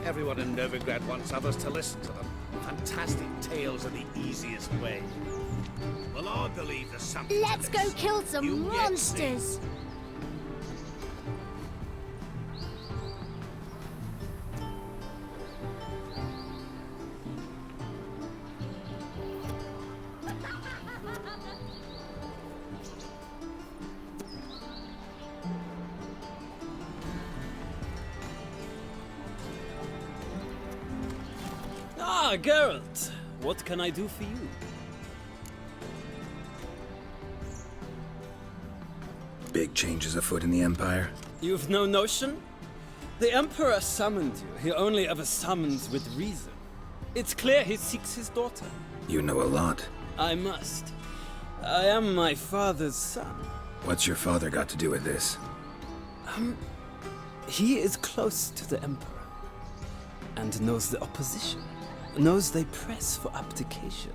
Speaker 19: Everyone in Novigrad wants others to listen to them. Fantastic tales are the easiest way.
Speaker 12: Well, I believe there's something.
Speaker 4: Let's go kill some
Speaker 12: You'll yet see.
Speaker 4: monsters.
Speaker 16: Ah, Geralt. What can I do for you?
Speaker 3: Big changes afoot in the Empire.
Speaker 16: You've no notion? The Emperor summoned you. He only ever summons with reason. It's clear he seeks his daughter.
Speaker 3: You know a lot.
Speaker 16: I must. I am my father's son.
Speaker 3: What's your father got to do with this?
Speaker 16: He is close to the Emperor. And knows the opposition. Knows they press for abdication.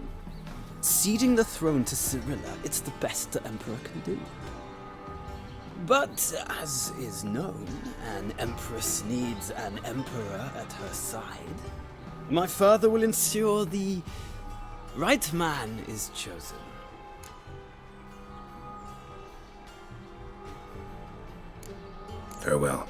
Speaker 16: Ceding the throne to Cirilla, it's the best the Emperor can do. But, as is known, an empress needs an emperor at her side. My father will ensure the right man is chosen.
Speaker 3: Farewell.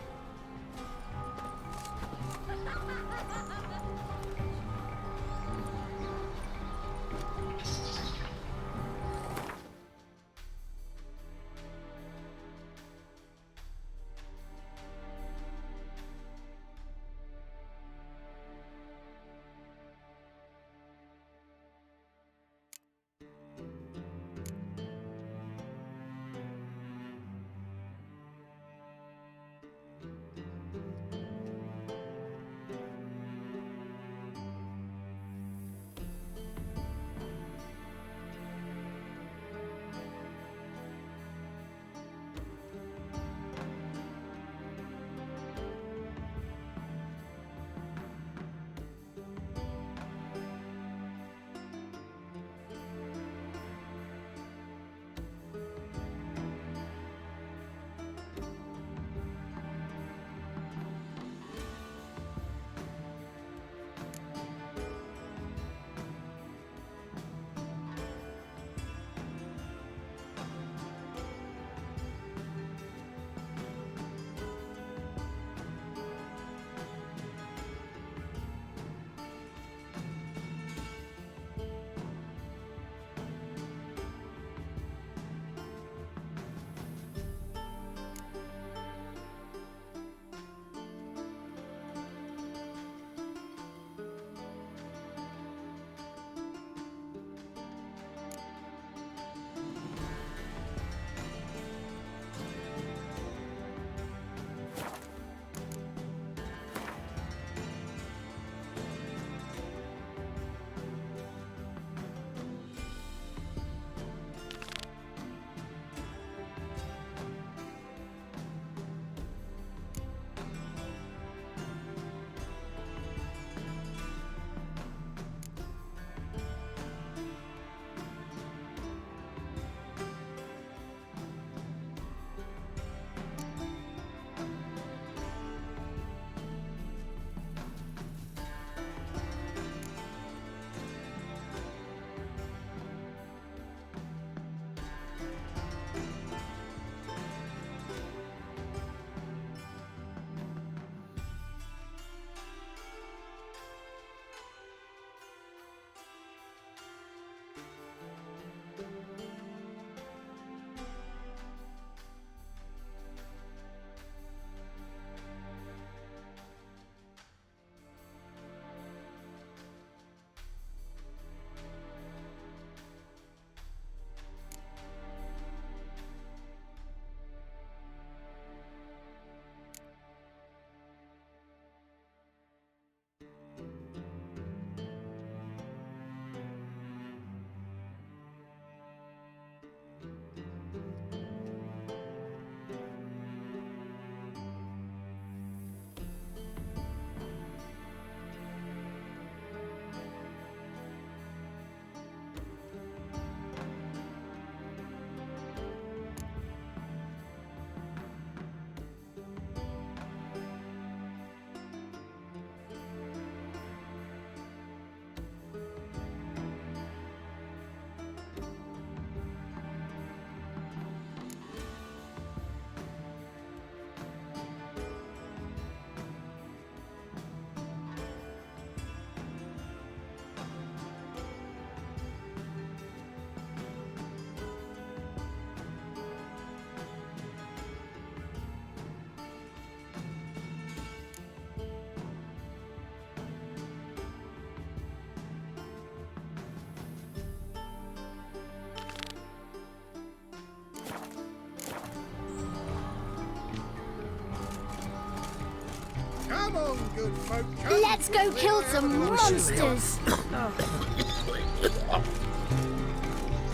Speaker 1: Come on, good folk. Come
Speaker 4: Let's go kill some monsters.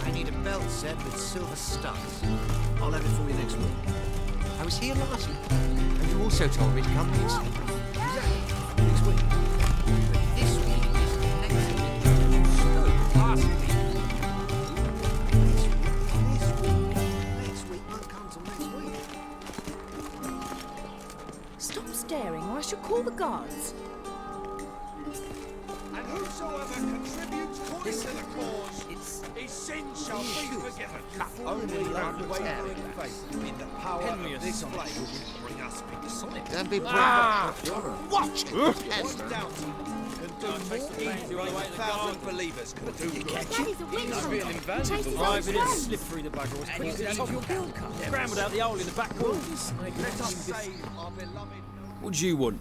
Speaker 20: I need a belt set with silver studs. I'll have it for you next week. I was here last week, and you also told me to come next week. Exactly, next week. But this week is next week. So, last week. Next week won't come till next week.
Speaker 15: Stop staring or I shall call the guards.
Speaker 8: And whosoever contributes coin to the cause, his sins shall be forgiven.
Speaker 20: Only one way in the power
Speaker 16: Henry
Speaker 20: of this
Speaker 16: is
Speaker 20: flame will bring us big sonic.
Speaker 18: Don't be proud.
Speaker 20: Watch it!
Speaker 8: What's down to can do more evil than 1,000 believers can do good.
Speaker 4: Daddy's a witch hunter.
Speaker 16: Being
Speaker 4: He
Speaker 16: invaluable.
Speaker 4: chases his own
Speaker 16: Driving it
Speaker 4: friends.
Speaker 16: slip through the bugger as quick as the top of your bill cut. Scrambled out the hole in the back wall.
Speaker 8: Let us save our beloved.
Speaker 16: What do you want?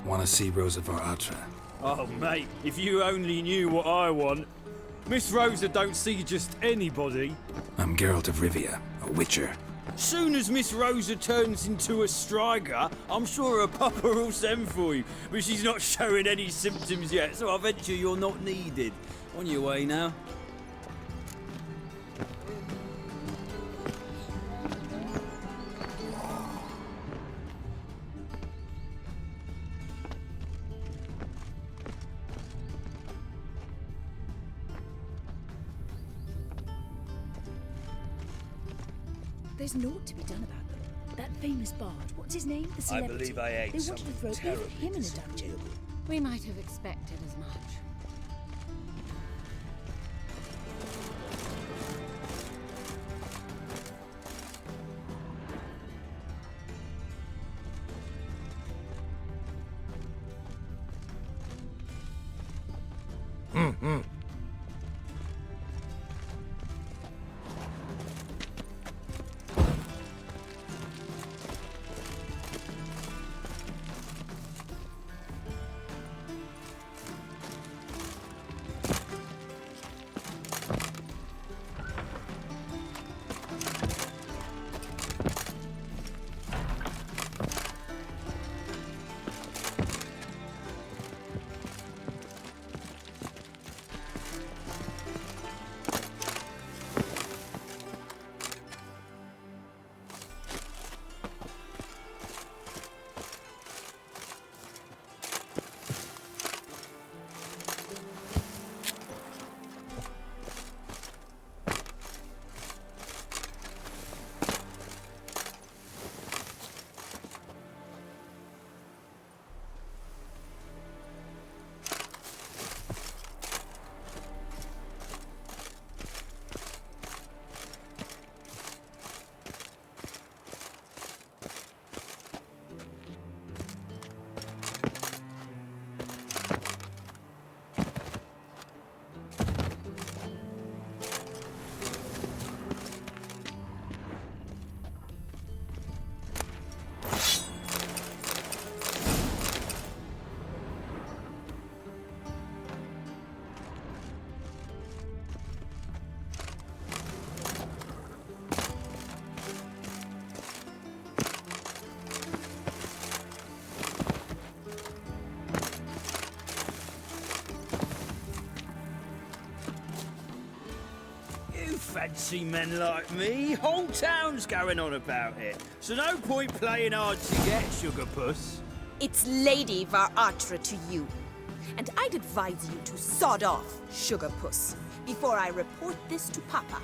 Speaker 3: Want to see Rosa Atra?
Speaker 16: Oh, mate, if you only knew what I want. Miss Rosa don't see just anybody.
Speaker 3: I'm Geralt of Rivia, a witcher.
Speaker 16: Soon as Miss Rosa turns into a striker, I'm sure her papa will send for you. But she's not showing any symptoms yet, so I venture you're not needed. On your way now.
Speaker 14: There's naught to be done about them. That famous bard, what's his name? The celebrity.
Speaker 16: I believe I ate
Speaker 14: They wanted to throw even him in a dungeon.
Speaker 4: We might have expected as much.
Speaker 16: Fancy men like me, whole town's going on about it. So no point playing hard to get, sugar puss.
Speaker 6: It's Lady Atra to you. And I'd advise you to sod off, sugar puss, before I report this to Papa.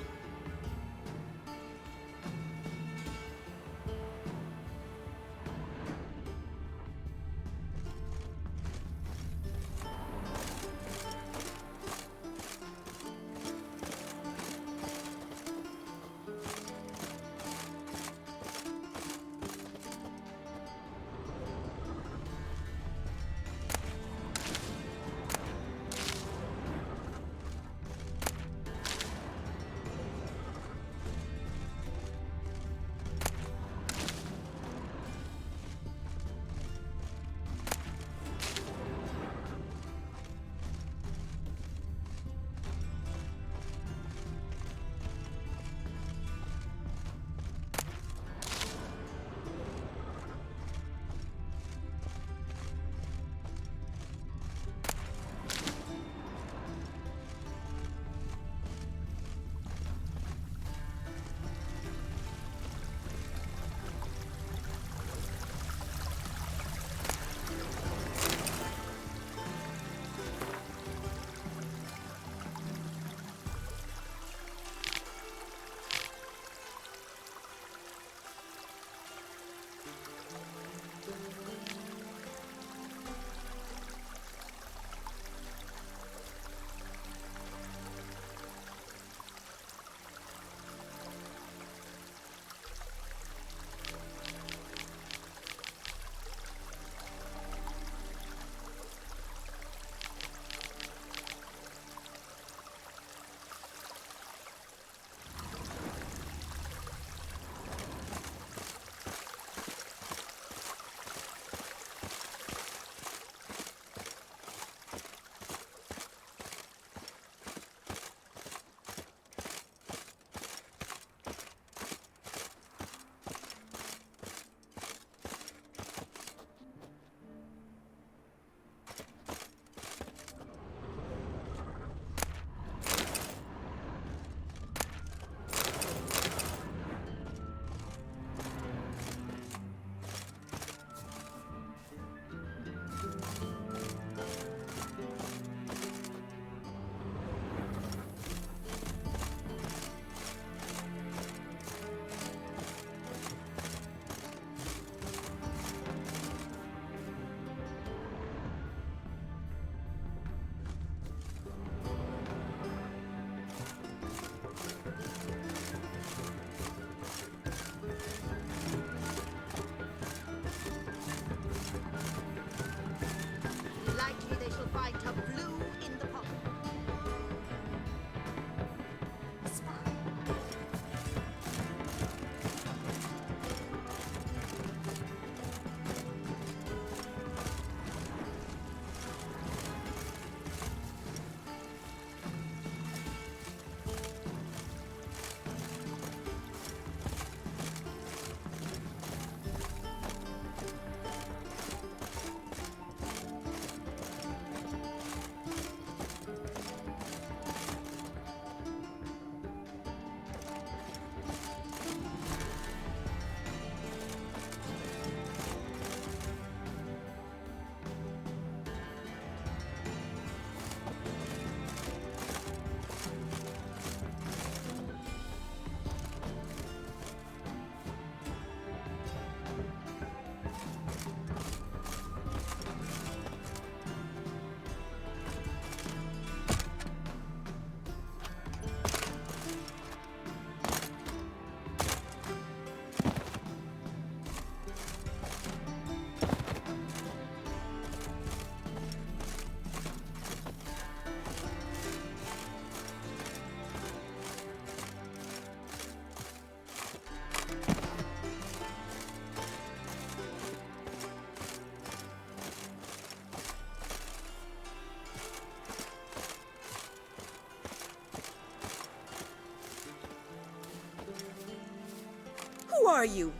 Speaker 6: are you?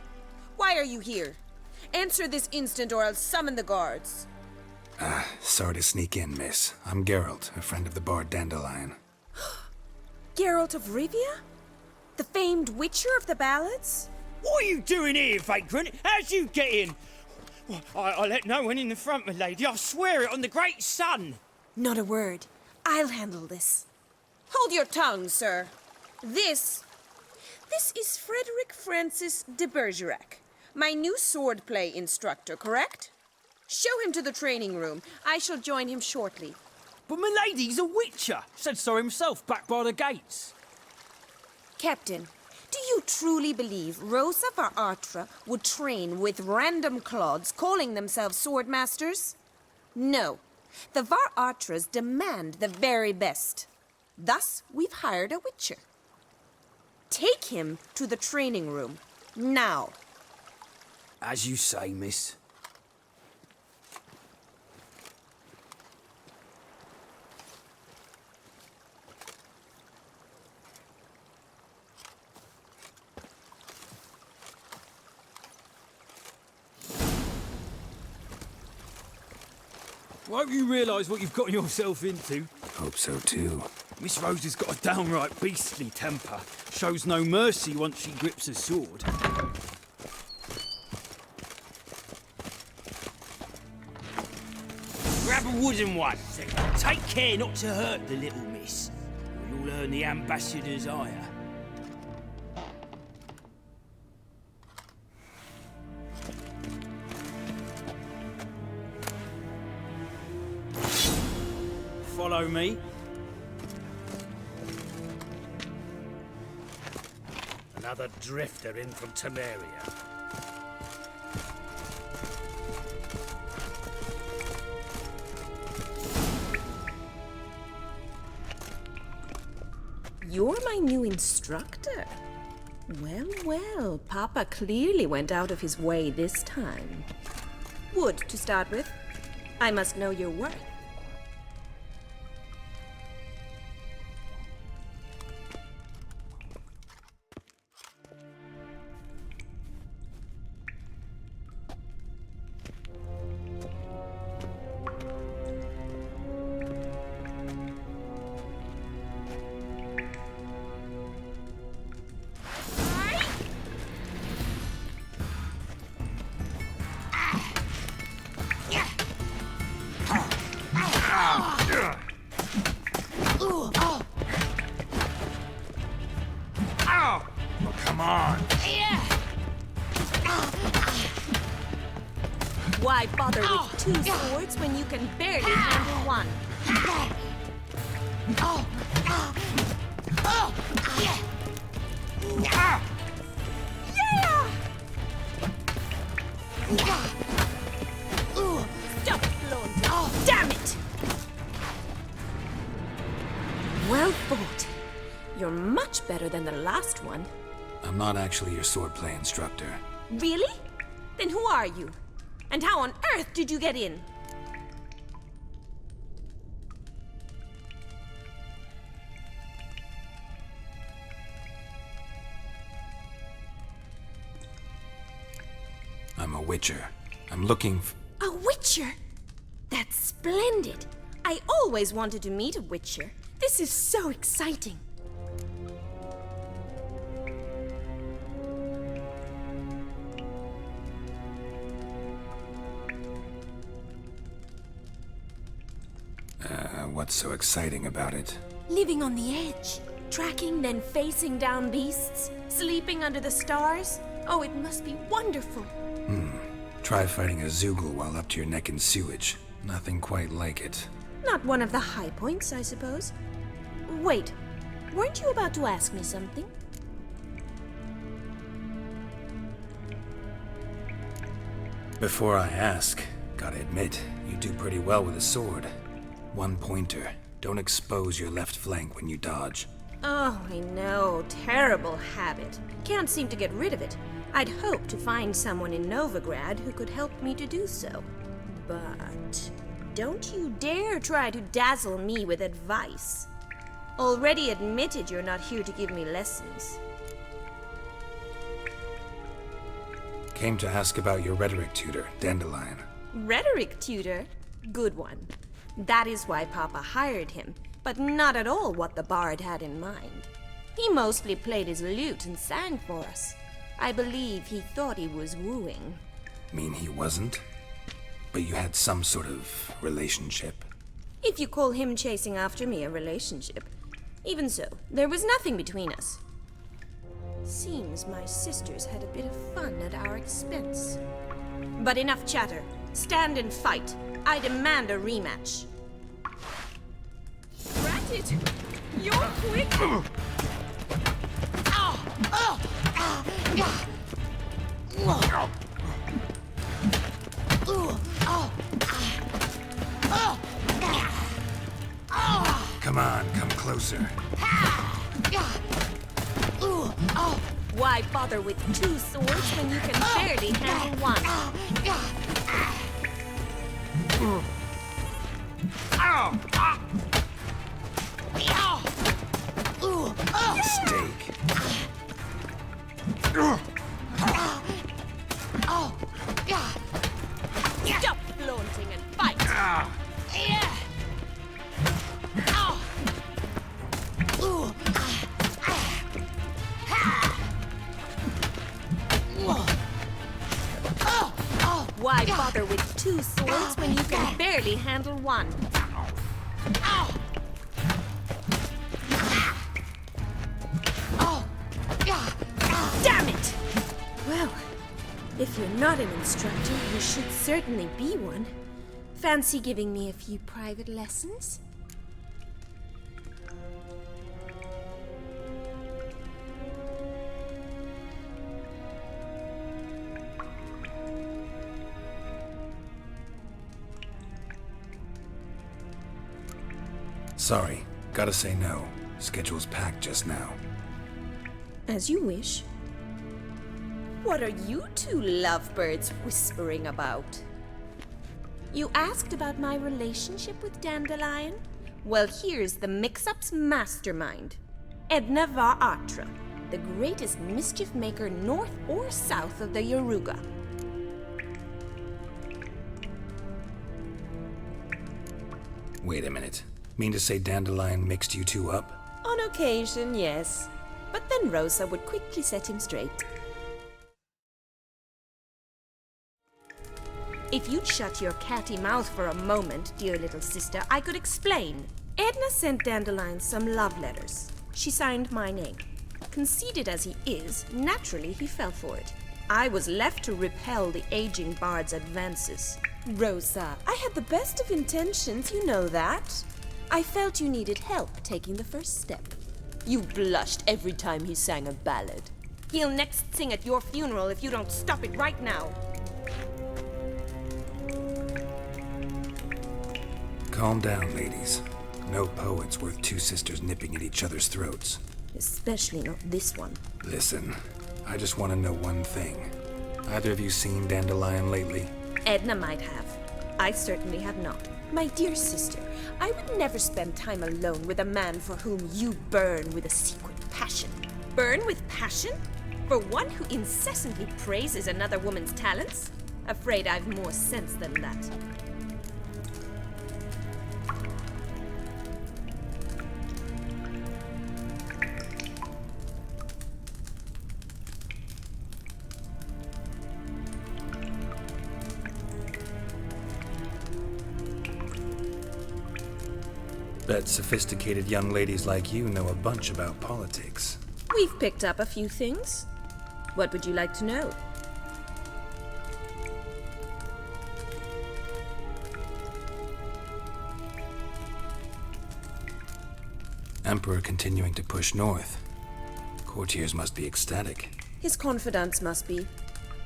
Speaker 6: Why are you here? Answer this instant or I'll summon the guards.
Speaker 3: Sorry to sneak in, miss. I'm Geralt, a friend of the bard Dandelion.
Speaker 6: Geralt of Rivia? The famed Witcher of the ballads?
Speaker 21: What are you doing here, vagrant? How'd you get in? Well, I let no one in the front, my lady. I swear it on the great sun.
Speaker 6: Not a word. I'll handle this. Hold your tongue, sir. This is Frederick Francis de Bergerac, my new swordplay instructor, correct? Show him to the training room. I shall join him shortly.
Speaker 16: But my lady's a witcher. Said so himself back by the gates.
Speaker 6: Captain, do you truly believe Rosa Varatra would train with random clods calling themselves swordmasters? No. The Varatras demand the very best. Thus, we've hired a witcher. Take him to the training room, now.
Speaker 16: As you say, miss. Won't you realise what you've gotten yourself into?
Speaker 3: Hope so too.
Speaker 16: Miss Rose has got a downright beastly temper. Shows no mercy once she grips a sword. Grab a wooden one. Take care not to hurt the little miss, or you'll earn the ambassador's ire. Follow me.
Speaker 19: Another drifter in from Temeria.
Speaker 6: You're my new instructor. Well, well, Papa clearly went out of his way this time. Wood, to start with. I must know your worth. Why bother with two swords when you can barely handle one? Yeah! Stop blowing. Damn it! Well fought. You're much better than the last one.
Speaker 3: I'm not actually your swordplay instructor.
Speaker 6: Really? Then who are you? And how on earth did you get in?
Speaker 3: I'm a witcher. I'm looking
Speaker 6: A witcher? That's splendid. I always wanted to meet a witcher. This is so exciting.
Speaker 3: What's so exciting about it?
Speaker 6: Living on the edge, tracking then facing down beasts, sleeping under the stars. Oh, it must be wonderful.
Speaker 3: Try fighting a Zoogle while up to your neck in sewage. Nothing quite like it.
Speaker 6: Not one of the high points, I suppose. Wait, weren't you about to ask me something?
Speaker 3: Before I ask, gotta admit, you do pretty well with a sword. One pointer. Don't expose your left flank when you dodge.
Speaker 6: Oh, I know. Terrible habit. Can't seem to get rid of it. I'd hoped to find someone in Novigrad who could help me to do so. But don't you dare try to dazzle me with advice. Already admitted you're not here to give me lessons.
Speaker 3: Came to ask about your rhetoric tutor, Dandelion.
Speaker 6: Rhetoric tutor? Good one. That is why Papa hired him, but not at all what the bard had in mind. He mostly played his lute and sang for us. I believe he thought he was wooing.
Speaker 3: Mean he wasn't? But you had some sort of relationship?
Speaker 6: If you call him chasing after me a relationship. Even so, there was nothing between us. Seems my sisters had a bit of fun at our expense. But enough chatter. Stand and fight. I demand a rematch. Rat it! You're quick!
Speaker 3: Come on, come closer.
Speaker 6: Why bother with two swords when you can barely handle one?
Speaker 3: Mistake.
Speaker 6: Stop flaunting and fight! Why bother with two swords when you can barely handle one? Damn it! Well, if you're not an instructor, you should certainly be one. Fancy giving me a few private lessons?
Speaker 3: Sorry, gotta say no. Schedule's packed just now.
Speaker 6: As you wish. What are you two lovebirds whispering about? You asked about my relationship with Dandelion? Well, here's the mix-up's mastermind. Edna var Atra, the greatest mischief maker north or south of the Yaruga.
Speaker 3: Wait a minute. Mean to say Dandelion mixed you two up?
Speaker 6: On occasion, yes. But then Rosa would quickly set him straight. If you'd shut your catty mouth for a moment, dear little sister, I could explain. Edna sent Dandelion some love letters. She signed my name. Conceited as he is, naturally he fell for it. I was left to repel the aging bard's advances. Rosa, I had the best of intentions, you know that. I felt you needed help taking the first step. You blushed every time he sang a ballad. He'll next sing at your funeral if you don't stop it right now.
Speaker 3: Calm down, ladies. No poet's worth two sisters nipping at each other's throats.
Speaker 6: Especially not this one.
Speaker 3: Listen, I just want to know one thing. Either of you seen Dandelion lately?
Speaker 6: Edna might have. I certainly have not. My dear sister, I would never spend time alone with a man for whom you burn with a secret passion. Burn with passion? For one who incessantly praises another woman's talents? Afraid I've more sense than that.
Speaker 3: Bet sophisticated young ladies like you know a bunch about politics.
Speaker 6: We've picked up a few things. What would you like to know?
Speaker 3: Emperor continuing to push north. Courtiers must be ecstatic.
Speaker 6: His confidants must be.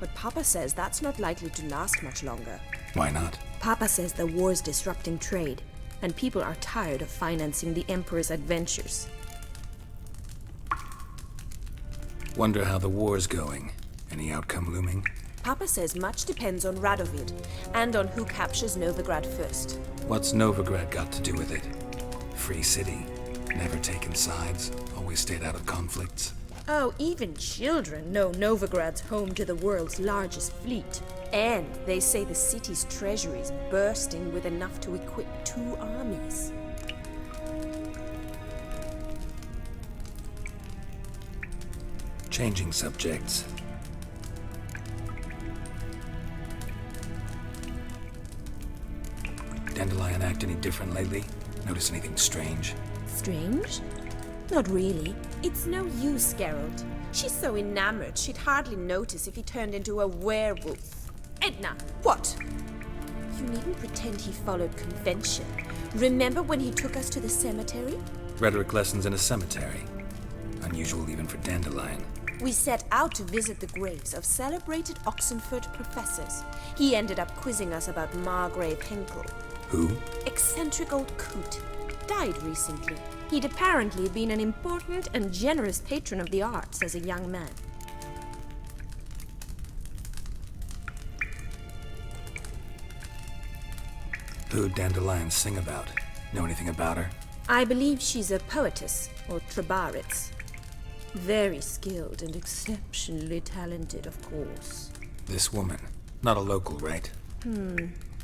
Speaker 6: But Papa says that's not likely to last much longer.
Speaker 3: Why not?
Speaker 6: Papa says the war's disrupting trade, and people are tired of financing the Emperor's adventures.
Speaker 3: Wonder how the war's going. Any outcome looming?
Speaker 6: Papa says much depends on Radovid, and on who captures Novigrad first.
Speaker 3: What's Novigrad got to do with it? Free city. Never taken sides. Always stayed out of conflicts.
Speaker 17: Oh, even children know Novigrad's home to the world's largest fleet. And they say the city's treasury is bursting with enough to equip 2 armies.
Speaker 3: Changing subjects. Dandelion act any different lately? Notice anything strange?
Speaker 17: Strange? Not really.
Speaker 6: It's no use, Geralt. She's so enamored she'd hardly notice if he turned into a werewolf. Edna, what? You needn't pretend he followed convention. Remember when he took us to the cemetery?
Speaker 3: Rhetoric lessons in a cemetery. Unusual even for Dandelion.
Speaker 6: We set out to visit the graves of celebrated Oxenford professors. He ended up quizzing us about Margrave Henkel.
Speaker 3: Who?
Speaker 6: Eccentric old coot. Died recently. He'd apparently been an important and generous patron of the arts as a young man.
Speaker 3: Who'd Dandelion sing about? Know anything about her?
Speaker 17: I believe she's a poetess, or trabaritz. Very skilled and exceptionally talented, of course.
Speaker 3: This woman. Not a local, right?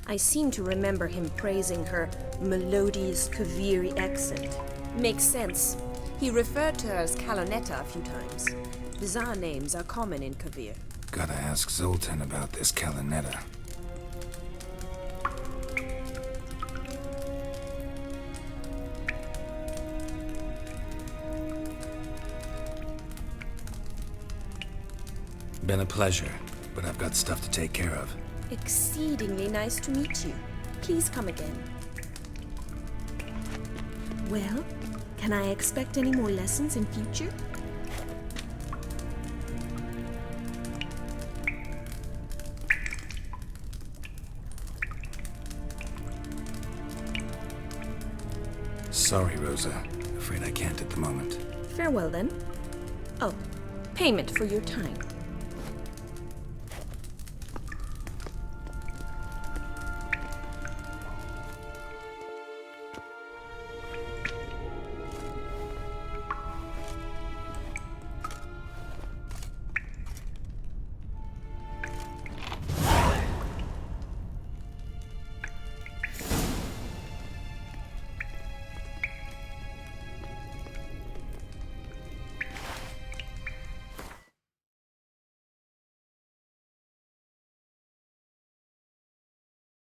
Speaker 17: I seem to remember him praising her melodious Kaviri accent.
Speaker 6: Makes sense. He referred to her as Calonetta a few times. Bizarre names are common in Kavir.
Speaker 3: Gotta ask Zoltan about this Calonetta. Been a pleasure, but I've got stuff to take care of.
Speaker 6: Exceedingly nice to meet you. Please come again.
Speaker 17: Well, can I expect any more lessons in future?
Speaker 3: Sorry, Rosa. Afraid I can't at the moment.
Speaker 17: Farewell then. Oh, payment for your time.